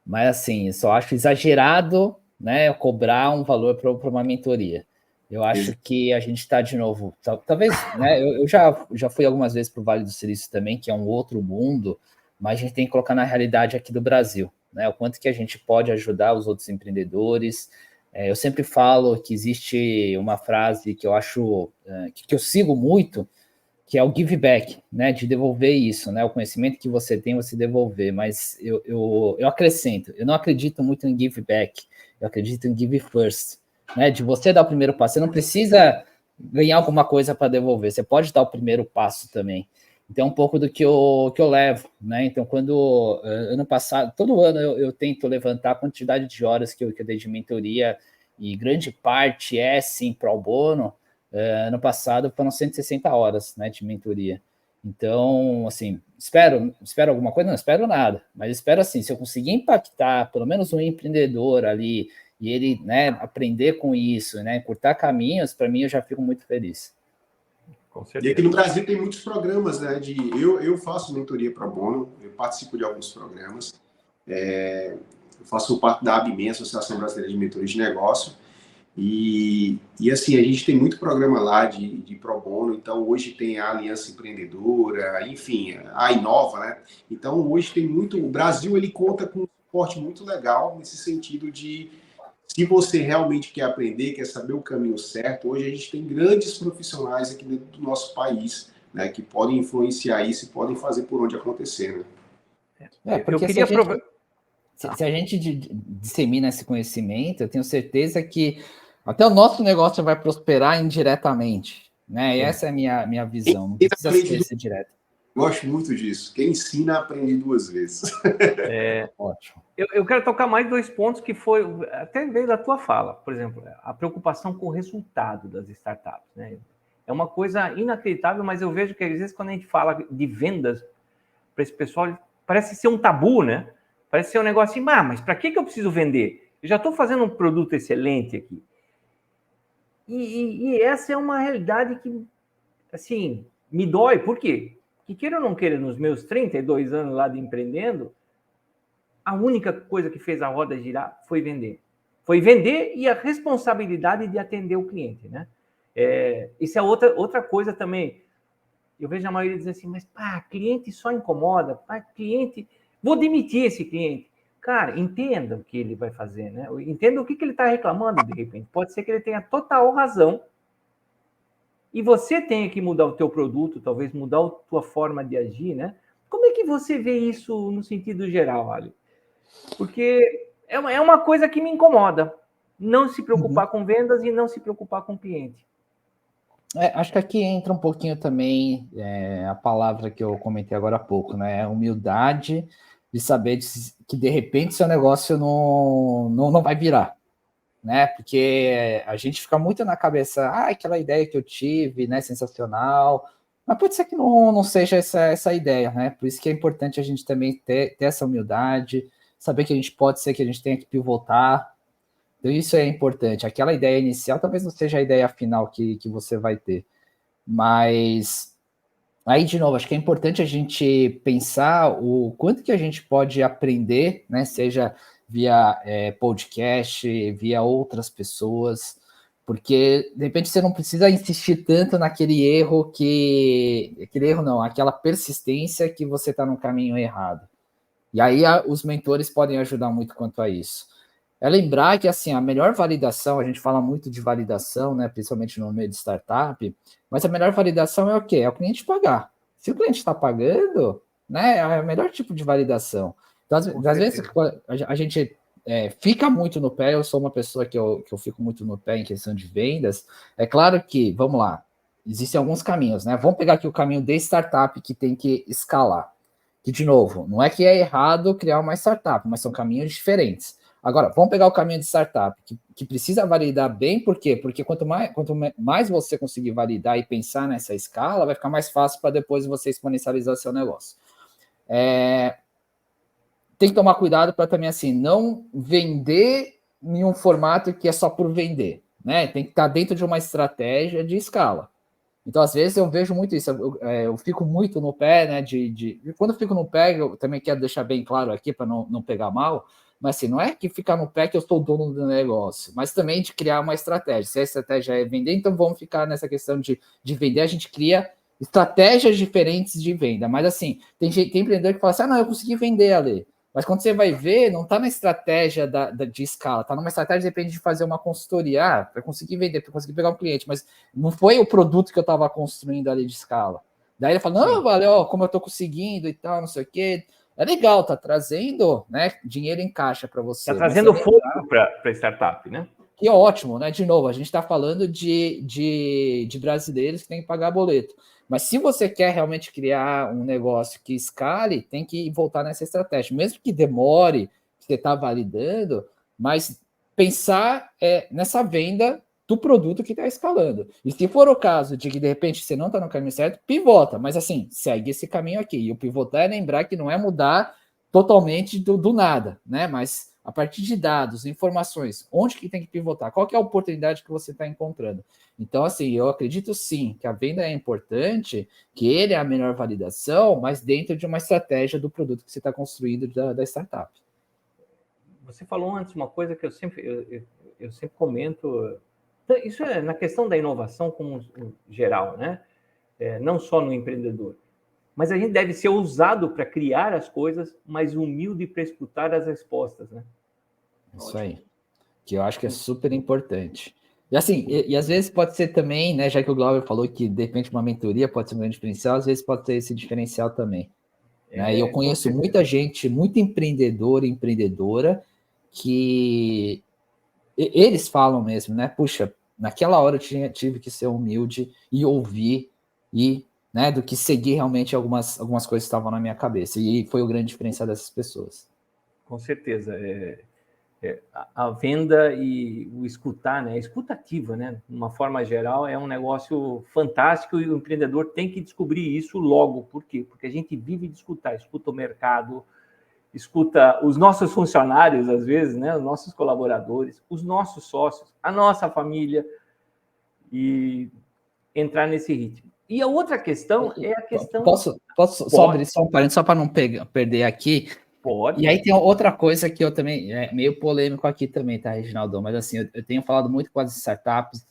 mas assim, só acho exagerado, né, cobrar um valor para uma mentoria. Eu acho que a gente está de novo, talvez, né, eu já fui algumas vezes para o Vale do Silício também, que é um outro mundo, mas a gente tem que colocar na realidade aqui do Brasil, né, o quanto que a gente pode ajudar os outros empreendedores. Eu sempre falo que existe uma frase que eu acho, que eu sigo muito, que é o give back, né, de devolver isso, né, o conhecimento que você tem, você devolver, mas eu acrescento, eu não acredito muito em give back, eu acredito em give first, né, de você dar o primeiro passo, você não precisa ganhar alguma coisa para devolver, você pode dar o primeiro passo também. Então, um pouco do que eu levo, né, então quando, ano passado, todo ano eu tento levantar a quantidade de horas que eu dei de mentoria, e grande parte é, sim, pro bono. Ano passado foram 160 horas, né, de mentoria. Então, assim, espero alguma coisa? Não espero nada, mas espero assim, se eu conseguir impactar pelo menos um empreendedor ali e ele, né, aprender com isso, né, cortar caminhos, para mim eu já fico muito feliz. Com certeza. E aqui no Brasil tem muitos programas, né, eu faço mentoria pro bono, eu participo de alguns programas, eu faço parte da ABME, Associação Brasileira de Mentores de Negócio. E assim, a gente tem muito programa lá de pro bono, então hoje tem a Aliança Empreendedora, enfim, a Inova, né? Então hoje tem muito, o Brasil ele conta com um suporte muito legal nesse sentido de Se você realmente quer aprender, quer saber o caminho certo, hoje a gente tem grandes profissionais aqui dentro do nosso país, né, que podem influenciar isso e podem fazer por onde acontecer, né? Porque eu queria se a gente dissemina esse conhecimento, eu tenho certeza que até o nosso negócio vai prosperar indiretamente, né? E essa é a minha visão, não precisa ser direto. Gosto muito disso. Quem ensina, aprende 2 vezes. Ótimo. Eu quero tocar mais 2 pontos que foi até veio da tua fala. Por exemplo, a preocupação com o resultado das startups, né? É uma coisa inacreditável, mas eu vejo que às vezes quando a gente fala de vendas para esse pessoal, parece ser um tabu, né? Parece ser um negócio assim, mas para que eu preciso vender? Eu já estou fazendo um produto excelente aqui. E essa é uma realidade que, assim, me dói. Por quê? Que queira ou não queira, nos meus 32 anos lá de empreendendo, a única coisa que fez a roda girar foi vender. Foi vender e a responsabilidade de atender o cliente, né? Isso é outra coisa também. Eu vejo a maioria dizer assim, mas cliente só incomoda, cliente, vou demitir esse cliente. Cara, entenda o que ele vai fazer, né? Entenda o que ele está reclamando de repente. Pode ser que ele tenha total razão e você tenha que mudar o teu produto, talvez mudar a tua forma de agir, né? Como é que você vê isso no sentido geral, Ali? Porque é uma coisa que me incomoda. Não se preocupar com vendas e não se preocupar com o cliente. Acho que aqui entra um pouquinho também a palavra que eu comentei agora há pouco, né? Humildade de saber que de repente seu negócio não vai virar, né? Porque a gente fica muito na cabeça, aquela ideia que eu tive, né? Sensacional. Mas pode ser que não seja essa ideia, né? Por isso que é importante a gente também ter essa humildade, saber que a gente pode ser que a gente tenha que pivotar. Então, isso é importante. Aquela ideia inicial talvez não seja a ideia final que você vai ter. Mas, aí, de novo, acho que é importante a gente pensar o quanto que a gente pode aprender, né? Seja via podcast, via outras pessoas, porque, de repente, você não precisa insistir tanto naquele erro aquele erro não, aquela persistência que você está no caminho errado. E aí, os mentores podem ajudar muito quanto a isso. É lembrar que, assim, a melhor validação, a gente fala muito de validação, né, principalmente no meio de startup, mas a melhor validação é o quê? É o cliente pagar. Se o cliente está pagando, né, é o melhor tipo de validação. Então, às vezes, a gente fica muito no pé, eu sou uma pessoa que eu fico muito no pé em questão de vendas. É claro que, vamos lá, existem alguns caminhos, né? Vamos pegar aqui o caminho de startup que tem que escalar. Que, de novo, não é que é errado criar uma startup, mas são caminhos diferentes. Agora, vamos pegar o caminho de startup, que precisa validar bem, por quê? Porque quanto mais você conseguir validar e pensar nessa escala, vai ficar mais fácil para depois você exponencializar seu negócio. Tem que tomar cuidado para também, assim, não vender em um formato que é só por vender, né? Tem que estar dentro de uma estratégia de escala. Então, às vezes, eu vejo muito isso, eu fico muito no pé, né? Quando eu fico no pé, eu também quero deixar bem claro aqui para não pegar mal, mas assim, não é que ficar no pé que eu sou o dono do negócio, mas também de criar uma estratégia. Se a estratégia é vender, então vamos ficar nessa questão de vender, a gente cria estratégias diferentes de venda. Mas assim, tem empreendedor que fala assim, não, eu consegui vender ali. Mas quando você vai ver, não está na estratégia de escala, está numa estratégia, de repente, de fazer uma consultoria, para conseguir vender, para conseguir pegar um cliente, mas não foi o produto que eu estava construindo ali de escala. Daí ele fala, não, valeu, como eu estou conseguindo e tal, não sei o quê. É legal, tá trazendo, né, dinheiro em caixa para você. Tá trazendo fogo para a startup, né? Que ótimo, né? De novo, a gente está falando de brasileiros que têm que pagar boleto. Mas se você quer realmente criar um negócio que escale, tem que voltar nessa estratégia. Mesmo que demore, você está validando, mas pensar nessa venda do produto que está escalando. E se for o caso de que, de repente, você não está no caminho certo, pivota. Mas, assim, segue esse caminho aqui. E o pivotar é lembrar que não é mudar totalmente do nada, né? Mas a partir de dados, informações, onde que tem que pivotar? Qual que é a oportunidade que você está encontrando? Então, assim, eu acredito sim que a venda é importante, que ele é a melhor validação, mas dentro de uma estratégia do produto que você está construindo da startup. Você falou antes uma coisa que eu sempre comento, isso é na questão da inovação como geral, né? Não só no empreendedor. Mas a gente deve ser ousado para criar as coisas, mas humilde para escutar as respostas, né? Isso aí. que eu acho que é super importante. E assim, e às vezes pode ser também, né, já que o Glauber falou que de repente uma mentoria pode ser um grande diferencial, às vezes pode ter esse diferencial também. Né? E eu conheço muita gente, muito empreendedor e empreendedora, que eles falam mesmo, né? Puxa, naquela hora eu tive que ser humilde e ouvir, e, né, do que seguir realmente algumas coisas que estavam na minha cabeça. E foi o grande diferencial dessas pessoas. Com certeza. A venda e o escutar, né? A escutativa, né? De uma forma geral, é um negócio fantástico e o empreendedor tem que descobrir isso logo. Por quê? Porque a gente vive de escutar, escuta o mercado, escuta os nossos funcionários, às vezes, né? Os nossos colaboradores, os nossos sócios, a nossa família, e entrar nesse ritmo. E a outra questão é a questão... Posso só abrir só um parênteses, só para não perder aqui? Pode. E aí tem outra coisa que eu também, é meio polêmico aqui também, tá, Reginaldo? Mas assim, eu tenho falado muito com as startups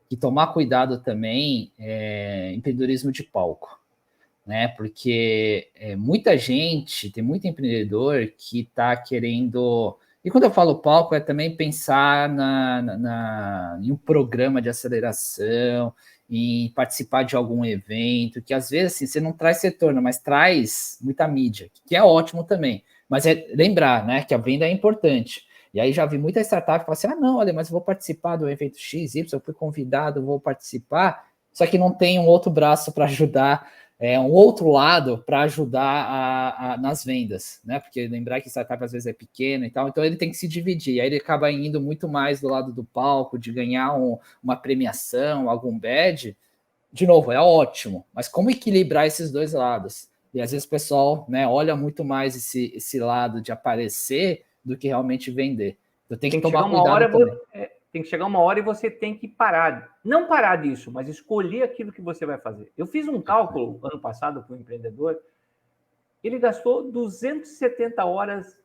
que tomar cuidado também empreendedorismo de palco, né? Porque muita gente, tem muito empreendedor que está querendo... E quando eu falo palco, é também pensar em um programa de aceleração, em participar de algum evento, que às vezes assim, você não traz retorno, mas traz muita mídia, que é ótimo também. Mas é lembrar, né, que a venda é importante. E aí já vi muita startup que fala assim, não, olha, mas eu vou participar do evento X, Y, eu fui convidado, vou participar, só que não tem um outro braço para ajudar, um outro lado para ajudar nas vendas, né? Porque lembrar que startup às vezes é pequena e tal, então ele tem que se dividir. Aí ele acaba indo muito mais do lado do palco, de ganhar uma premiação, algum badge. De novo, é ótimo, mas como equilibrar esses dois lados? E às vezes o pessoal, né, olha muito mais esse lado de aparecer do que realmente vender. Então tem que tomar cuidado também. Tem que chegar uma hora e você tem que parar. Não parar disso, mas escolher aquilo que você vai fazer. Eu fiz um cálculo ano passado para um empreendedor. Ele gastou 270 horas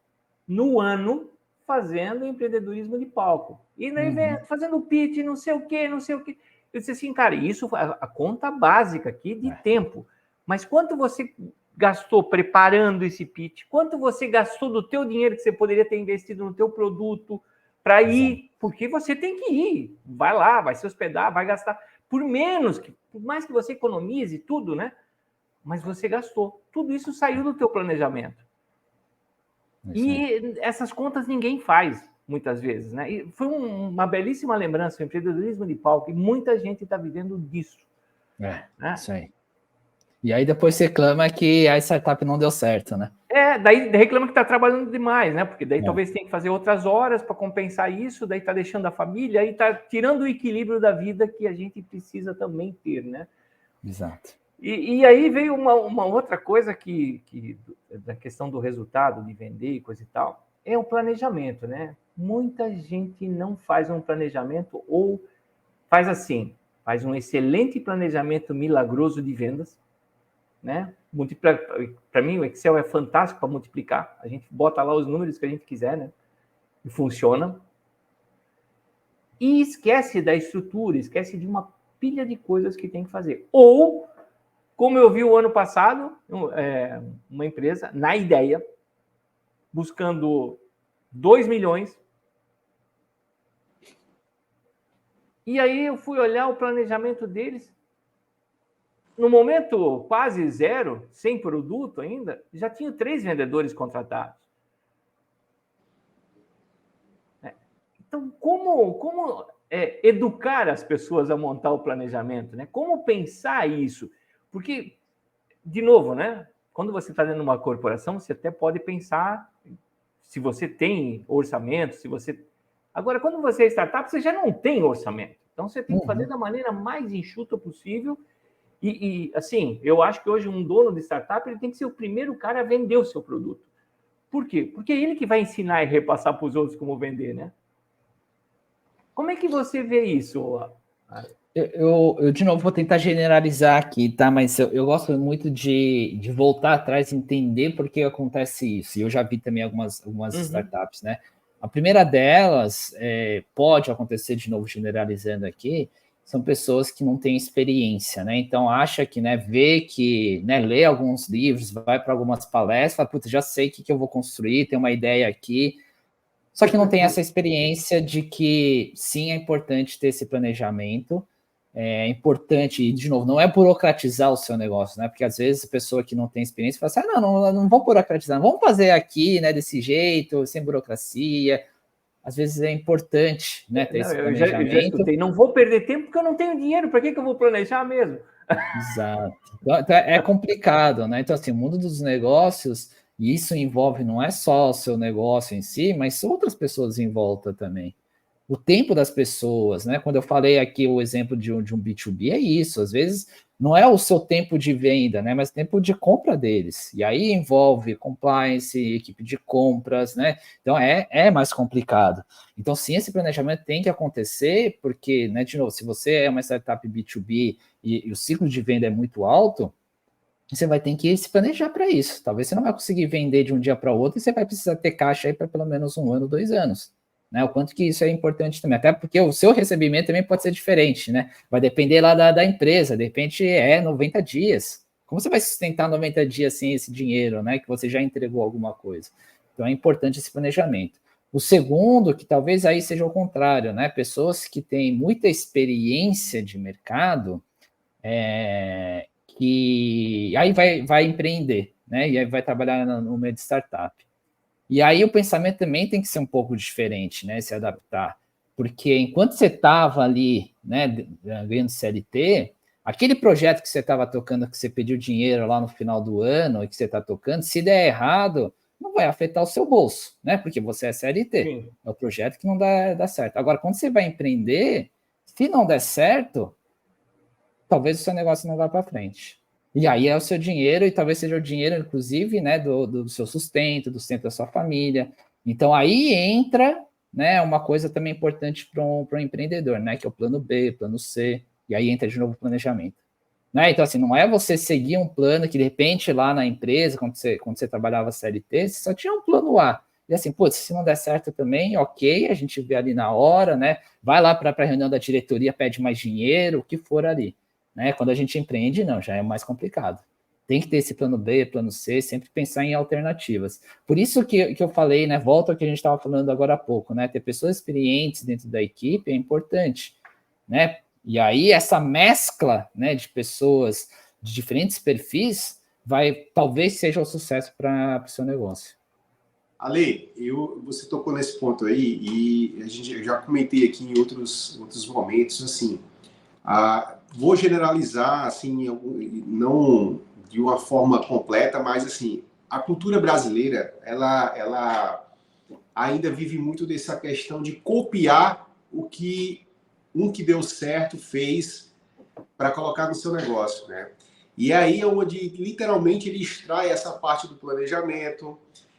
no ano fazendo empreendedorismo de palco. E no evento, fazendo pitch, não sei o quê, não sei o quê. Eu disse assim, cara, isso é a conta básica aqui de tempo. Mas quanto você gastou preparando esse pitch? Quanto você gastou do teu dinheiro que você poderia ter investido no teu produto para ir? Porque você tem que ir. Vai lá, vai se hospedar, vai gastar. Por mais que você economize tudo, né? Mas você gastou. Tudo isso saiu do teu planejamento. E essas contas ninguém faz, muitas vezes, né? E foi uma belíssima lembrança, o empreendedorismo de palco, e muita gente está vivendo disso. Né? Isso aí. E aí depois você reclama que a startup não deu certo, né? Daí reclama que está trabalhando demais, né? Porque daí talvez tenha que fazer outras horas para compensar isso, daí está deixando a família, aí está tirando o equilíbrio da vida que a gente precisa também ter, né? Exato. E aí veio uma outra coisa que da questão do resultado, de vender e coisa e tal, é o planejamento, né? Muita gente não faz um planejamento ou faz assim, faz um excelente planejamento milagroso de vendas, né? Para mim, o Excel é fantástico para multiplicar. A gente bota lá os números que a gente quiser, né? E funciona. E esquece da estrutura, esquece de uma pilha de coisas que tem que fazer. Ou, como eu vi o ano passado, uma empresa, na ideia, buscando 2 milhões. E aí eu fui olhar o planejamento deles. No momento quase zero, sem produto ainda, já tinha 3 vendedores contratados. Então, como educar as pessoas a montar o planejamento? Né? Como pensar isso? Porque, de novo, né? Quando você está dentro de uma corporação, você até pode pensar se você tem orçamento, se você... Agora, quando você é startup, você já não tem orçamento. Então, você tem que fazer da maneira mais enxuta possível. E, assim, eu acho que hoje um dono de startup ele tem que ser o primeiro cara a vender o seu produto. Por quê? Porque é ele que vai ensinar e repassar para os outros como vender, né? Como é que você vê isso? Eu de novo, vou tentar generalizar aqui, tá? Mas eu gosto muito de voltar atrás e entender por que acontece isso. E eu já vi também algumas startups, né? A primeira delas, pode acontecer, de novo, generalizando aqui, são pessoas que não têm experiência, né? Então, acha que, né, lê alguns livros, vai para algumas palestras, fala, putz, já sei o que eu vou construir, tem uma ideia aqui. só que não tem essa experiência de que, sim, é importante ter esse planejamento, é importante, e de novo, não é burocratizar o seu negócio, né? Porque às vezes a pessoa que não tem experiência fala assim, não vou burocratizar, vamos fazer aqui, né, desse jeito, sem burocracia. Às vezes é importante, né, ter esse planejamento. Eu já escutei, não vou perder tempo porque eu não tenho dinheiro, para que eu vou planejar mesmo? Exato. Então, é complicado, né? Então, assim, o mundo dos negócios, e isso envolve não é só o seu negócio em si, mas outras pessoas em volta também. O tempo das pessoas, né? Quando eu falei aqui o exemplo de um B2B, é isso. Às vezes não é o seu tempo de venda, né? Mas o tempo de compra deles. E aí envolve compliance, equipe de compras, né? Então é mais complicado. Então, sim, esse planejamento tem que acontecer, porque, né, de novo, se você é uma startup B2B e o ciclo de venda é muito alto, você vai ter que se planejar para isso. Talvez você não vai conseguir vender de um dia para o outro e você vai precisar ter caixa aí para pelo menos 1 ano, 2 anos. Né? O quanto que isso é importante também. Até porque o seu recebimento também pode ser diferente, né? Vai depender lá da empresa. De repente é 90 dias. Como você vai sustentar 90 dias sem esse dinheiro, né? Que você já entregou alguma coisa. Então é importante esse planejamento. O segundo, que talvez aí seja o contrário, né? Pessoas que têm muita experiência de mercado, que aí vai empreender, né? E aí vai trabalhar no meio de startup. E aí o pensamento também tem que ser um pouco diferente, né? Se adaptar. Porque enquanto você estava ali, né, ganhando CLT, aquele projeto que você estava tocando, que você pediu dinheiro lá no final do ano e que você está tocando, se der errado, não vai afetar o seu bolso, né? Porque você é CLT. Sim. É o projeto que não dá certo. Agora, quando você vai empreender, se não der certo, talvez o seu negócio não vá para frente. E aí é o seu dinheiro, e talvez seja o dinheiro, inclusive, né, do seu sustento, do sustento da sua família. Então, aí entra, né, uma coisa também importante para um empreendedor, né, que é o plano B, plano C, e aí entra de novo o planejamento. Né? Então, assim, não é você seguir um plano que, de repente, lá na empresa, quando você trabalhava CLT, você só tinha um plano A. E assim, putz, se não der certo também, ok, a gente vê ali na hora, né, vai lá para a reunião da diretoria, pede mais dinheiro, o que for ali. Né? Quando a gente empreende, não, já é mais complicado. Tem que ter esse plano B, plano C, sempre pensar em alternativas. Por isso que eu falei, né? Volta ao que a gente estava falando agora há pouco, né? Ter pessoas experientes dentro da equipe é importante, né? E aí essa mescla, né, de pessoas de diferentes perfis talvez seja o sucesso para o seu negócio. Ale, você tocou nesse ponto aí e eu já comentei aqui em outros momentos, assim, vou generalizar, assim, não de uma forma completa, mas assim, a cultura brasileira, ela ainda vive muito dessa questão de copiar o que que deu certo fez para colocar no seu negócio, né? E aí é onde literalmente ele extrai essa parte do planejamento,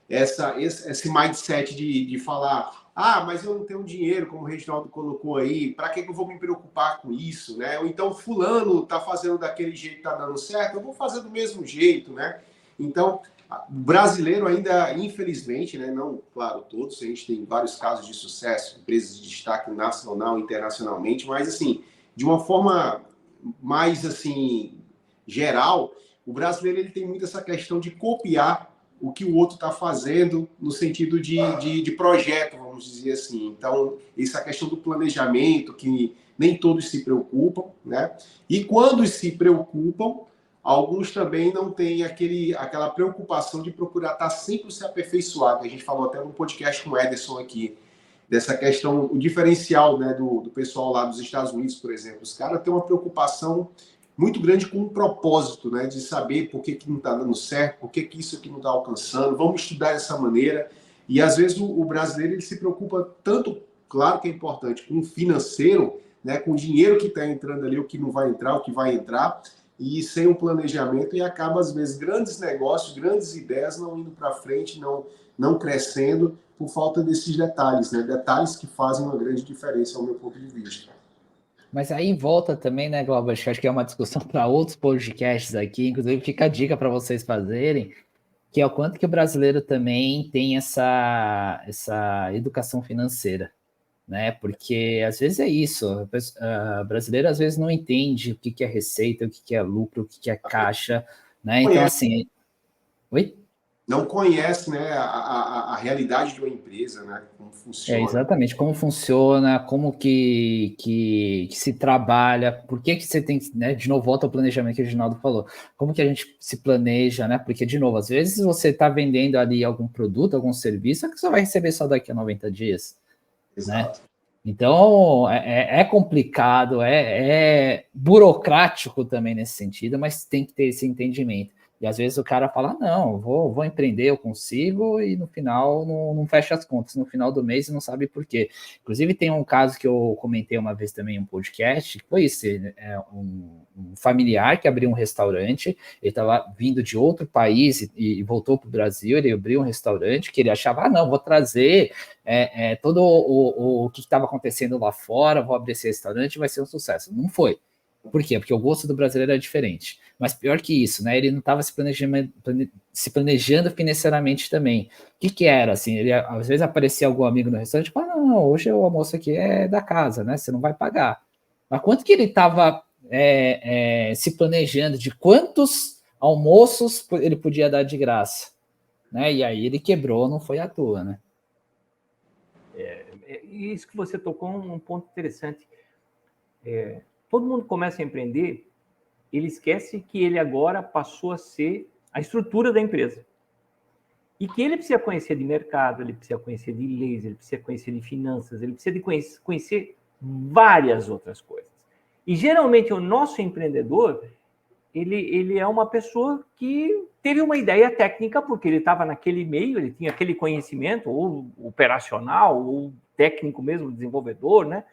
esse mindset de falar, mas eu não tenho dinheiro, como o Reginaldo colocou aí, para que eu vou me preocupar com isso, né? Ou então fulano tá fazendo daquele jeito, tá dando certo, eu vou fazer do mesmo jeito, né? Então, o brasileiro ainda, infelizmente, né, não, claro, todos, a gente tem vários casos de sucesso, empresas de destaque nacional e internacionalmente, mas assim, de uma forma mais assim geral, o brasileiro ele tem muito essa questão de copiar o que o outro está fazendo no sentido de projeto, vamos dizer assim. Então, essa questão do planejamento, que nem todos se preocupam, né? E quando se preocupam, alguns também não têm aquela preocupação de procurar estar sempre se aperfeiçoado. A gente falou até no podcast com o Ederson aqui, dessa questão, o diferencial, né, do pessoal lá dos Estados Unidos, por exemplo. Os caras têm uma preocupação muito grande com um propósito, né, de saber por que não está dando certo, por que isso aqui não está alcançando, vamos estudar dessa maneira. E às vezes o brasileiro ele se preocupa tanto, claro que é importante, com o financeiro, né, com o dinheiro que está entrando ali, o que não vai entrar, o que vai entrar, e sem um planejamento, e acaba às vezes grandes negócios, grandes ideias não indo para frente, não crescendo, por falta desses detalhes, né, detalhes que fazem uma grande diferença ao meu ponto de vista. Mas aí volta também, né, Glauber? Acho que é uma discussão para outros podcasts aqui, inclusive fica a dica para vocês fazerem, que é o quanto que o brasileiro também tem essa educação financeira, né? Porque às vezes é isso, o brasileiro às vezes não entende o que é receita, o que é lucro, o que é caixa, né? Então, assim... Oi? Não conhece, né, a realidade de uma empresa, né? Como funciona. Exatamente, como funciona, como que se trabalha, por que você tem que, né, de novo, volta ao planejamento que o Reginaldo falou, como que a gente se planeja, né, porque, de novo, às vezes você está vendendo ali algum produto, algum serviço, que você vai receber só daqui a 90 dias, né? Exato. Então, é complicado, é burocrático também nesse sentido, mas tem que ter esse entendimento. E às vezes o cara fala, não, vou empreender, eu consigo, e no final não fecha as contas, no final do mês não sabe por quê. Inclusive tem um caso que eu comentei uma vez também em um podcast, que foi isso, um familiar que abriu um restaurante, ele estava vindo de outro país e voltou para o Brasil, ele abriu um restaurante que ele achava, não, vou trazer todo o que estava acontecendo lá fora, vou abrir esse restaurante, vai ser um sucesso. Não foi. Por quê? Porque o gosto do brasileiro é diferente. Mas pior que isso, né? Ele não estava se planejando financeiramente também. O que era? Assim, ele, às vezes aparecia algum amigo no restaurante e falava, não, hoje o almoço aqui é da casa, né? Você não vai pagar. Mas quanto que ele estava se planejando de quantos almoços ele podia dar de graça? Né? E aí ele quebrou, não foi à toa, né? Isso que você tocou um ponto interessante. Todo mundo começa a empreender, ele esquece que ele agora passou a ser a estrutura da empresa. E que ele precisa conhecer de mercado, ele precisa conhecer de leis, ele precisa conhecer de finanças, ele precisa de conhecer várias outras coisas. E geralmente o nosso empreendedor, ele é uma pessoa que teve uma ideia técnica, porque ele estava naquele meio, ele tinha aquele conhecimento, ou operacional, ou técnico mesmo, desenvolvedor, né?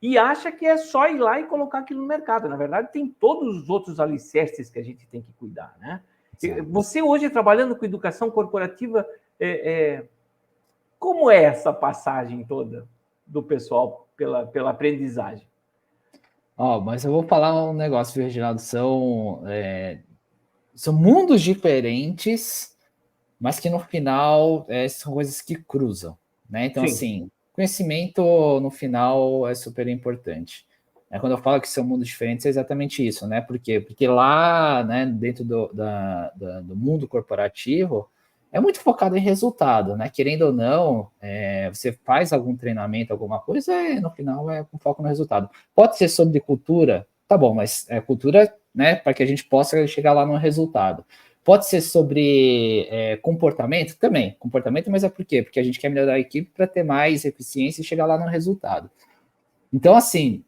E acha que é só ir lá e colocar aquilo no mercado. Na verdade, tem todos os outros alicerces que a gente tem que cuidar, né? Exato. Você hoje, trabalhando com educação corporativa, como é essa passagem toda do pessoal pela aprendizagem? Mas eu vou falar um negócio, Reginaldo, são mundos diferentes, mas que no final são coisas que cruzam, né? Então, Sim. Assim, conhecimento no final é super importante. Quando eu falo que são mundos diferentes, é exatamente isso, né? Por quê? Porque lá, né, dentro do mundo corporativo, é muito focado em resultado, né? Querendo ou não, você faz algum treinamento, alguma coisa, no final é com foco no resultado. Pode ser sobre cultura, tá bom, mas cultura, né, para que a gente possa chegar lá no resultado. Pode ser sobre comportamento também, comportamento, mas é por quê? Porque a gente quer melhorar a equipe para ter mais eficiência e chegar lá no resultado. Então, assim,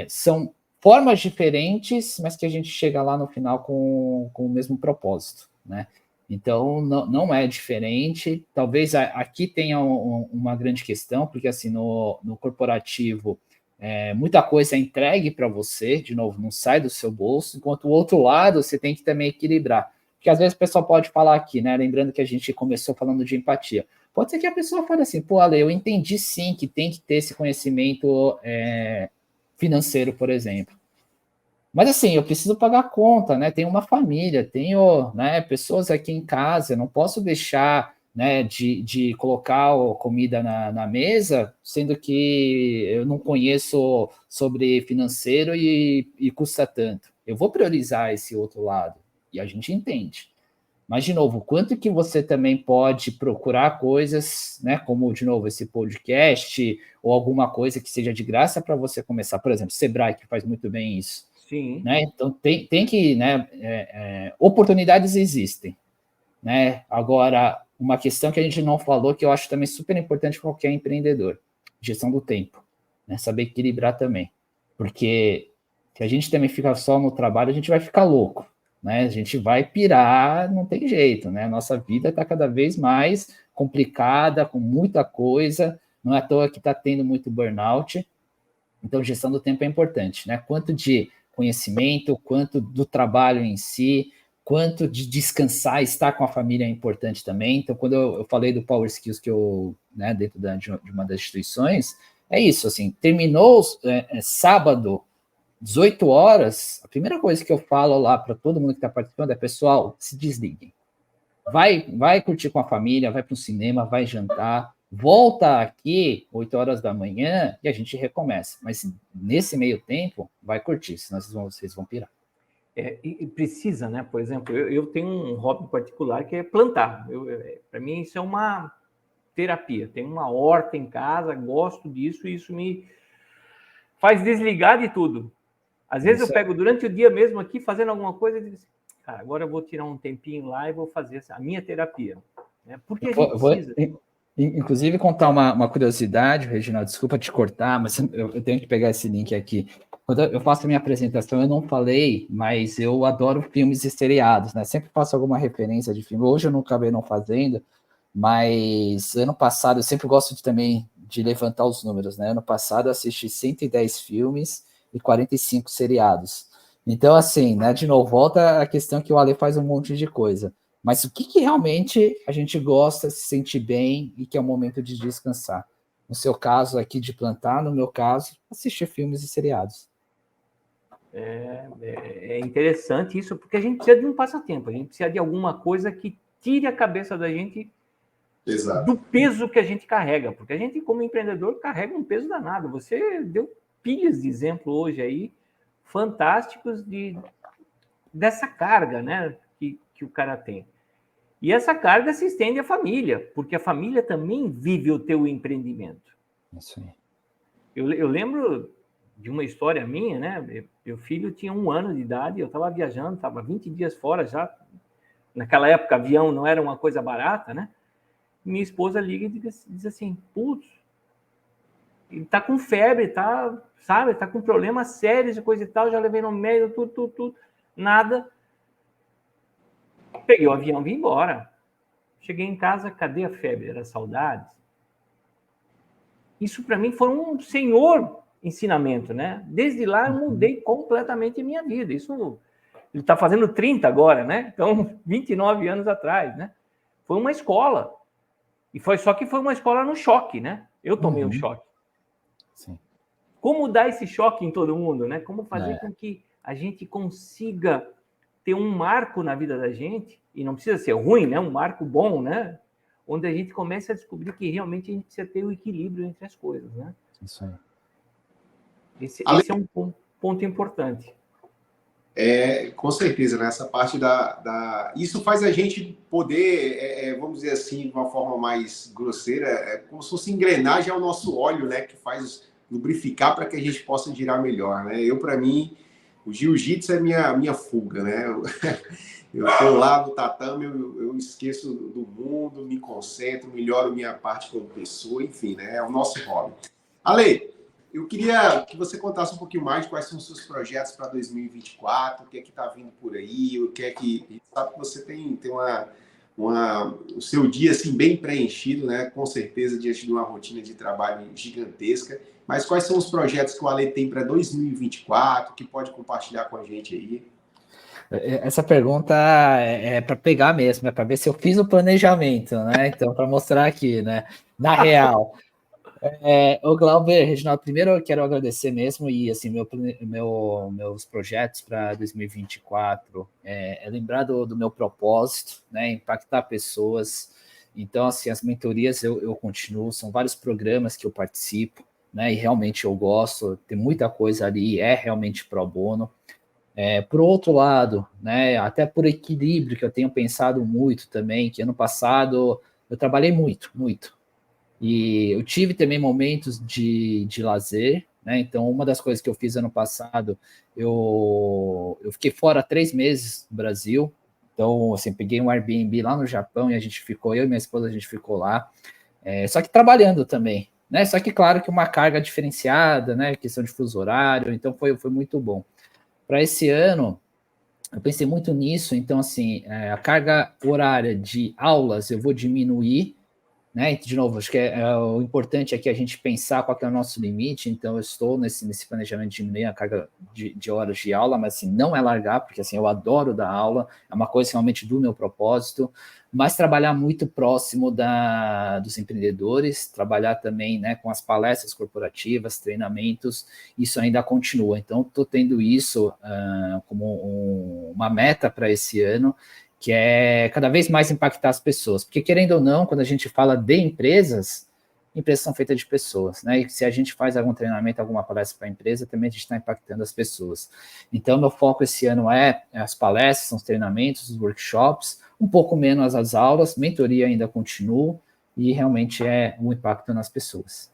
são formas diferentes, mas que a gente chega lá no final com o mesmo propósito, né? Então, não é diferente. Talvez aqui tenha uma grande questão, porque, assim, no corporativo, muita coisa é entregue para você, de novo, não sai do seu bolso, enquanto o outro lado você tem que também equilibrar. Porque às vezes o pessoal pode falar aqui, né? Lembrando que a gente começou falando de empatia. Pode ser que a pessoa fale assim, pô, Ale, eu entendi sim que tem que ter esse conhecimento financeiro, por exemplo. Mas assim, eu preciso pagar a conta, né? Tenho uma família, tenho, né, pessoas aqui em casa, eu não posso deixar, né, de colocar comida na mesa, sendo que eu não conheço sobre financeiro e custa tanto. Eu vou priorizar esse outro lado, e a gente entende. Mas, de novo, quanto que você também pode procurar coisas, né, como, de novo, esse podcast, ou alguma coisa que seja de graça para você começar. Por exemplo, Sebrae, que faz muito bem isso. Sim. Né? Então, tem que, né, oportunidades existem. Né? Agora, uma questão que a gente não falou, que eu acho também super importante para qualquer empreendedor, gestão do tempo. Né? Saber equilibrar também. Porque se a gente também fica só no trabalho, a gente vai ficar louco. Né? A gente vai pirar, não tem jeito. Né? Nossa vida está cada vez mais complicada, com muita coisa. Não é à toa que está tendo muito burnout. Então, gestão do tempo é importante. Né? Quanto de conhecimento, quanto do trabalho em si, quanto de descansar, estar com a família é importante também. Então, quando eu falei do Power Skills que eu, né, dentro de uma das instituições, é isso, assim, terminou sábado, 18 horas, a primeira coisa que eu falo lá para todo mundo que está participando é, pessoal, se desliguem. Vai curtir com a família, vai para o cinema, vai jantar, volta aqui 8 horas da manhã e a gente recomeça. Mas nesse meio tempo, vai curtir, senão vocês vão pirar. E precisa, né? Por exemplo, eu tenho um hobby particular que é plantar. Para mim, isso é uma terapia. Tenho uma horta em casa, gosto disso, e isso me faz desligar de tudo. Às vezes eu pego durante o dia mesmo aqui, fazendo alguma coisa, e digo assim, cara, agora eu vou tirar um tempinho lá e vou fazer a minha terapia. Né? Porque a gente precisa. Inclusive, contar uma curiosidade, Reginaldo, desculpa te cortar, mas eu tenho que pegar esse link aqui. Quando eu faço a minha apresentação, eu não falei, mas eu adoro filmes e seriados, né? Sempre faço alguma referência de filme. Hoje eu não acabei não fazendo, mas ano passado eu sempre gosto também de levantar os números, né? Ano passado eu assisti 110 filmes e 45 seriados. Então, assim, né? De novo, volta a questão que o Ale faz um monte de coisa. Mas o que realmente a gente gosta, se sentir bem e que é o momento de descansar? No seu caso aqui de plantar, no meu caso, assistir filmes e seriados. É interessante isso, porque a gente precisa de um passatempo, a gente precisa de alguma coisa que tire a cabeça da gente do peso que a gente carrega, porque a gente, como empreendedor, carrega um peso danado. Você deu pilhas de exemplo hoje aí, fantásticos dessa carga, né, que o cara tem. E essa carga se estende à família, porque a família também vive o teu empreendimento. Isso aí. Eu lembro de uma história minha, né? Meu filho tinha 1 ano de idade, eu estava viajando, estava 20 dias fora já. Naquela época, avião não era uma coisa barata, né? Minha esposa liga e diz assim, putz, ele tá com febre, tá, sabe? Tá com problemas sérios e coisa e tal, já levei no médico, tudo, nada. Peguei o avião e vim embora. Cheguei em casa, cadê a febre? Era saudades. Isso para mim foi um senhor ensinamento, né? Desde lá eu mudei completamente a minha vida. Isso ele está fazendo 30 agora, né? Então, 29 anos atrás, né? Foi uma escola. E só que foi uma escola no choque, né? Eu tomei um choque. Sim. Como dar esse choque em todo mundo, né? Como fazer com que a gente consiga ter um marco na vida da gente, e não precisa ser ruim, né? Um marco bom, né? Onde a gente começa a descobrir que realmente a gente precisa ter o equilíbrio entre as coisas, né? Isso aí. Esse é um ponto importante. Com certeza, né? Essa parte Isso faz a gente poder, vamos dizer assim, de uma forma mais grosseira, como se fosse engrenagem ao nosso óleo, né? Que faz lubrificar para que a gente possa girar melhor, né? Para mim, o jiu-jitsu é minha fuga, né? Eu estou lá no tatame, eu esqueço do mundo, me concentro, melhoro minha parte como pessoa, enfim, né? É o nosso hobby. Ale, eu queria que você contasse um pouquinho mais de quais são os seus projetos para 2024, o que é que está vindo por aí, o que é que... A gente sabe que você tem o seu dia assim, bem preenchido, né? Com certeza, diante de uma rotina de trabalho gigantesca. Mas quais são os projetos que o Ale tem para 2024, que pode compartilhar com a gente aí? Essa pergunta é para pegar mesmo, é para ver se eu fiz o planejamento, né? Então, para mostrar aqui, né? Na real. O Glauber, Reginaldo, primeiro eu quero agradecer mesmo, e assim, meus projetos para 2024 é lembrar do meu propósito, né? Impactar pessoas. Então, assim, as mentorias eu continuo, são vários programas que eu participo, né? E realmente eu gosto, tem muita coisa ali, é realmente pro bono. Por outro lado, né, até por equilíbrio, que eu tenho pensado muito também, que ano passado eu trabalhei muito, muito. E eu tive também momentos de lazer, né? Então, uma das coisas que eu fiz ano passado, eu fiquei fora 3 meses do Brasil. Então, assim, peguei um Airbnb lá no Japão e eu e minha esposa, a gente ficou lá. Só que trabalhando também, né? Só que, claro, que uma carga diferenciada, né? Questão de fuso horário, então foi muito bom. Para esse ano, eu pensei muito nisso, então, assim, a carga horária de aulas eu vou diminuir, né? De novo, acho que o importante é que a gente pensar qual que é o nosso limite, então eu estou nesse planejamento de diminuir a carga de horas de aula, mas assim, não é largar, porque assim, eu adoro dar aula, é uma coisa realmente do meu propósito, mas trabalhar muito próximo dos empreendedores, trabalhar também, né, com as palestras corporativas, treinamentos, isso ainda continua, então estou tendo isso como uma meta para esse ano, que é cada vez mais impactar as pessoas. Porque, querendo ou não, quando a gente fala de empresas, empresas são feitas de pessoas, né? E se a gente faz algum treinamento, alguma palestra para a empresa, também a gente está impactando as pessoas. Então, meu foco esse ano é as palestras, os treinamentos, os workshops, um pouco menos as aulas, mentoria ainda continuo, e realmente é um impacto nas pessoas.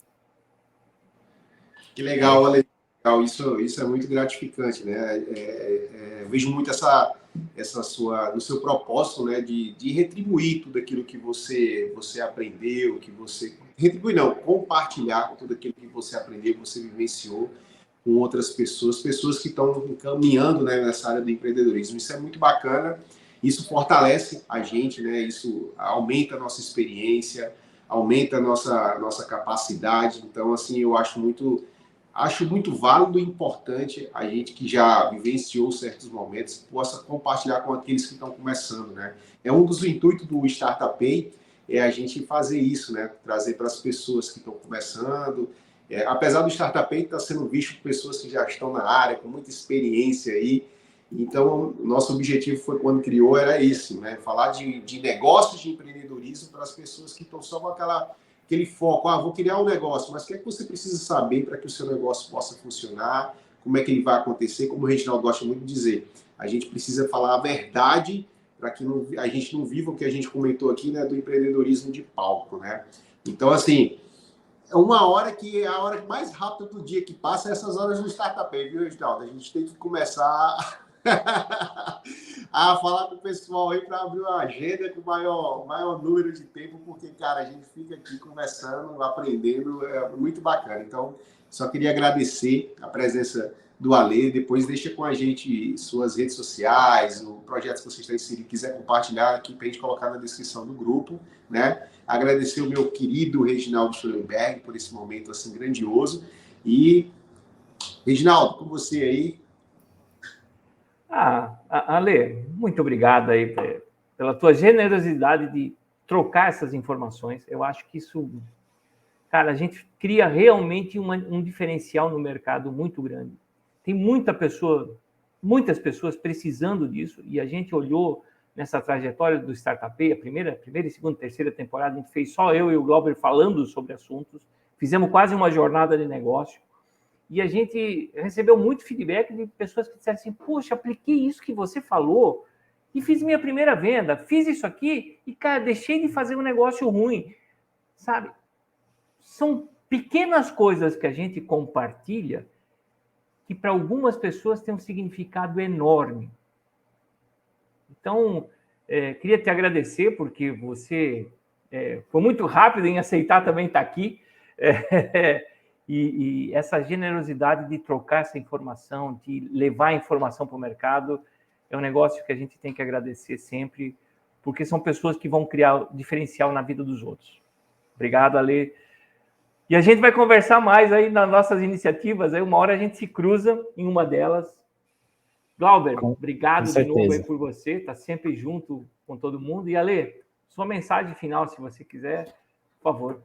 Que legal, Ale. Isso é muito gratificante, né? Eu vejo muito essa sua, no seu propósito, né, de retribuir tudo aquilo que você aprendeu, que você retribuir não, compartilhar tudo aquilo que você aprendeu, que você vivenciou com outras pessoas que estão caminhando, né, nessa área do empreendedorismo. Isso é muito bacana. Isso fortalece a gente, né? Isso aumenta a nossa experiência, aumenta a nossa capacidade. Então, assim, eu acho muito válido e importante a gente que já vivenciou certos momentos possa compartilhar com aqueles que estão começando, né? É um dos intuitos do Startup Pay, é a gente fazer isso, né? Trazer para as pessoas que estão começando. Apesar do Startup Pay estar sendo visto por pessoas que já estão na área, com muita experiência aí. Então, o nosso objetivo foi, quando criou, era esse, né? Falar de negócios de empreendedorismo para as pessoas que estão só com aquele foco, vou criar um negócio, mas o que é que você precisa saber para que o seu negócio possa funcionar, como é que ele vai acontecer, como o Reginaldo gosta muito de dizer, a gente precisa falar a verdade para que a gente não viva o que a gente comentou aqui, né, do empreendedorismo de palco, né? Então, assim, é uma hora que é a hora mais rápida do dia que passa, essas horas no Startup, viu, Reginaldo? A gente tem que começar a falar com o pessoal aí para abrir uma agenda com maior número de tempo, porque, cara, a gente fica aqui conversando, aprendendo, é muito bacana. Então, só queria agradecer a presença do Ale. Depois deixa com a gente suas redes sociais, o projeto que você está inserido, quiser compartilhar aqui para a gente colocar na descrição do grupo, né? Agradecer o meu querido Reginaldo Schulenberg por esse momento assim grandioso. E, Reginaldo, com você aí. Ale, muito obrigado aí pela tua generosidade de trocar essas informações. Eu acho que isso, cara, a gente cria realmente um diferencial no mercado muito grande. Tem muitas pessoas precisando disso, e a gente olhou nessa trajetória do Startup, a primeira e segunda, terceira temporada, a gente fez só eu e o Glauber falando sobre assuntos, fizemos quase uma jornada de negócio. E a gente recebeu muito feedback de pessoas que disseram assim, poxa, apliquei isso que você falou e fiz minha primeira venda, fiz isso aqui e, cara, deixei de fazer um negócio ruim, sabe? São pequenas coisas que a gente compartilha que para algumas pessoas tem um significado enorme. Então, queria te agradecer porque você foi muito rápido em aceitar também estar aqui. E essa generosidade de trocar essa informação, de levar a informação para o mercado, é um negócio que a gente tem que agradecer sempre, porque são pessoas que vão criar diferencial na vida dos outros. Obrigado, Ale. E a gente vai conversar mais aí nas nossas iniciativas, aí uma hora a gente se cruza em uma delas. Glauber, obrigado de novo aí por você, está sempre junto com todo mundo. E Ale, sua mensagem final, se você quiser, por favor.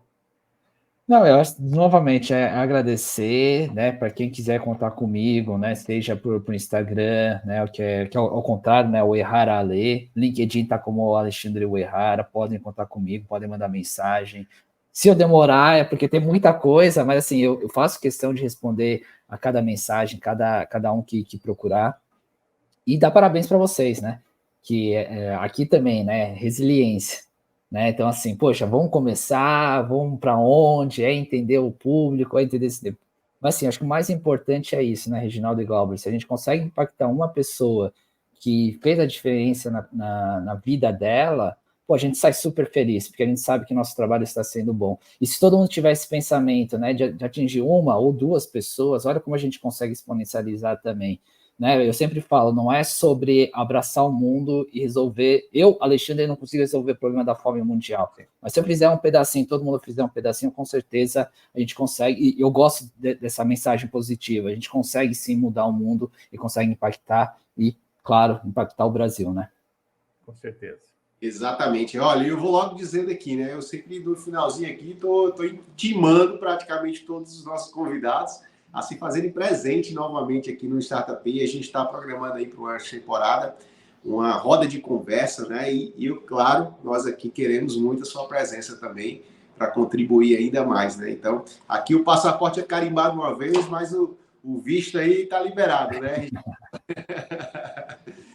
Não, eu acho, novamente, agradecer, né, para quem quiser contar comigo, né, seja por Instagram, né, que é ao contrário, né, o Uehara Ale, LinkedIn tá como Alexandre Uehara, podem contar comigo, podem mandar mensagem. Se eu demorar, é porque tem muita coisa, mas assim, eu faço questão de responder a cada mensagem, cada um que procurar, e dar parabéns para vocês, né, que aqui também, né, resiliência. Né? Então, assim, poxa, vamos começar, vamos para onde? É entender o público, é entender esse. Mas, assim, acho que o mais importante é isso, né, Reginaldo e Glauber? Se a gente consegue impactar uma pessoa que fez a diferença na vida dela, pô, a gente sai super feliz, porque a gente sabe que nosso trabalho está sendo bom. E se todo mundo tiver esse pensamento, né, de atingir uma ou duas pessoas, olha como a gente consegue exponencializar também. Né? Eu sempre falo, não é sobre abraçar o mundo e resolver. Eu, Alexandre, não consigo resolver o problema da fome mundial. Mas se eu fizer um pedacinho, todo mundo fizer um pedacinho, com certeza a gente consegue. E eu gosto dessa mensagem positiva. A gente consegue sim mudar o mundo e consegue impactar e, claro, impactar o Brasil, né? Com certeza. Exatamente. Olha, eu vou logo dizendo aqui, né? Eu sempre no finalzinho aqui estou intimando praticamente todos os nossos convidados a se fazerem presente novamente aqui no Startup. E a gente está programando aí para uma temporada, uma roda de conversa, né? E, claro, nós aqui queremos muito a sua presença também, para contribuir ainda mais, né? Então, aqui o passaporte é carimbado uma vez, mas o visto aí está liberado, né?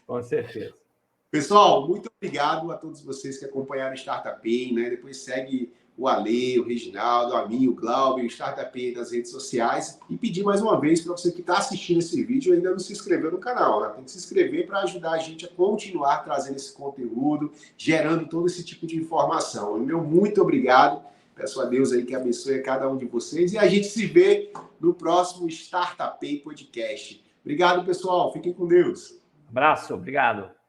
Com certeza. Pessoal, muito obrigado a todos vocês que acompanharam o Startup Pay, né? Depois segue o Ale, o Reginaldo, a mim, o Glauber, o Startup Pay nas redes sociais. E pedir mais uma vez para você que está assistindo esse vídeo e ainda não se inscreveu no canal, né? Tem que se inscrever para ajudar a gente a continuar trazendo esse conteúdo, gerando todo esse tipo de informação. Meu muito obrigado. Peço a Deus aí que abençoe a cada um de vocês. E a gente se vê no próximo Startup Pay Podcast. Obrigado, pessoal. Fiquem com Deus. Abraço, obrigado.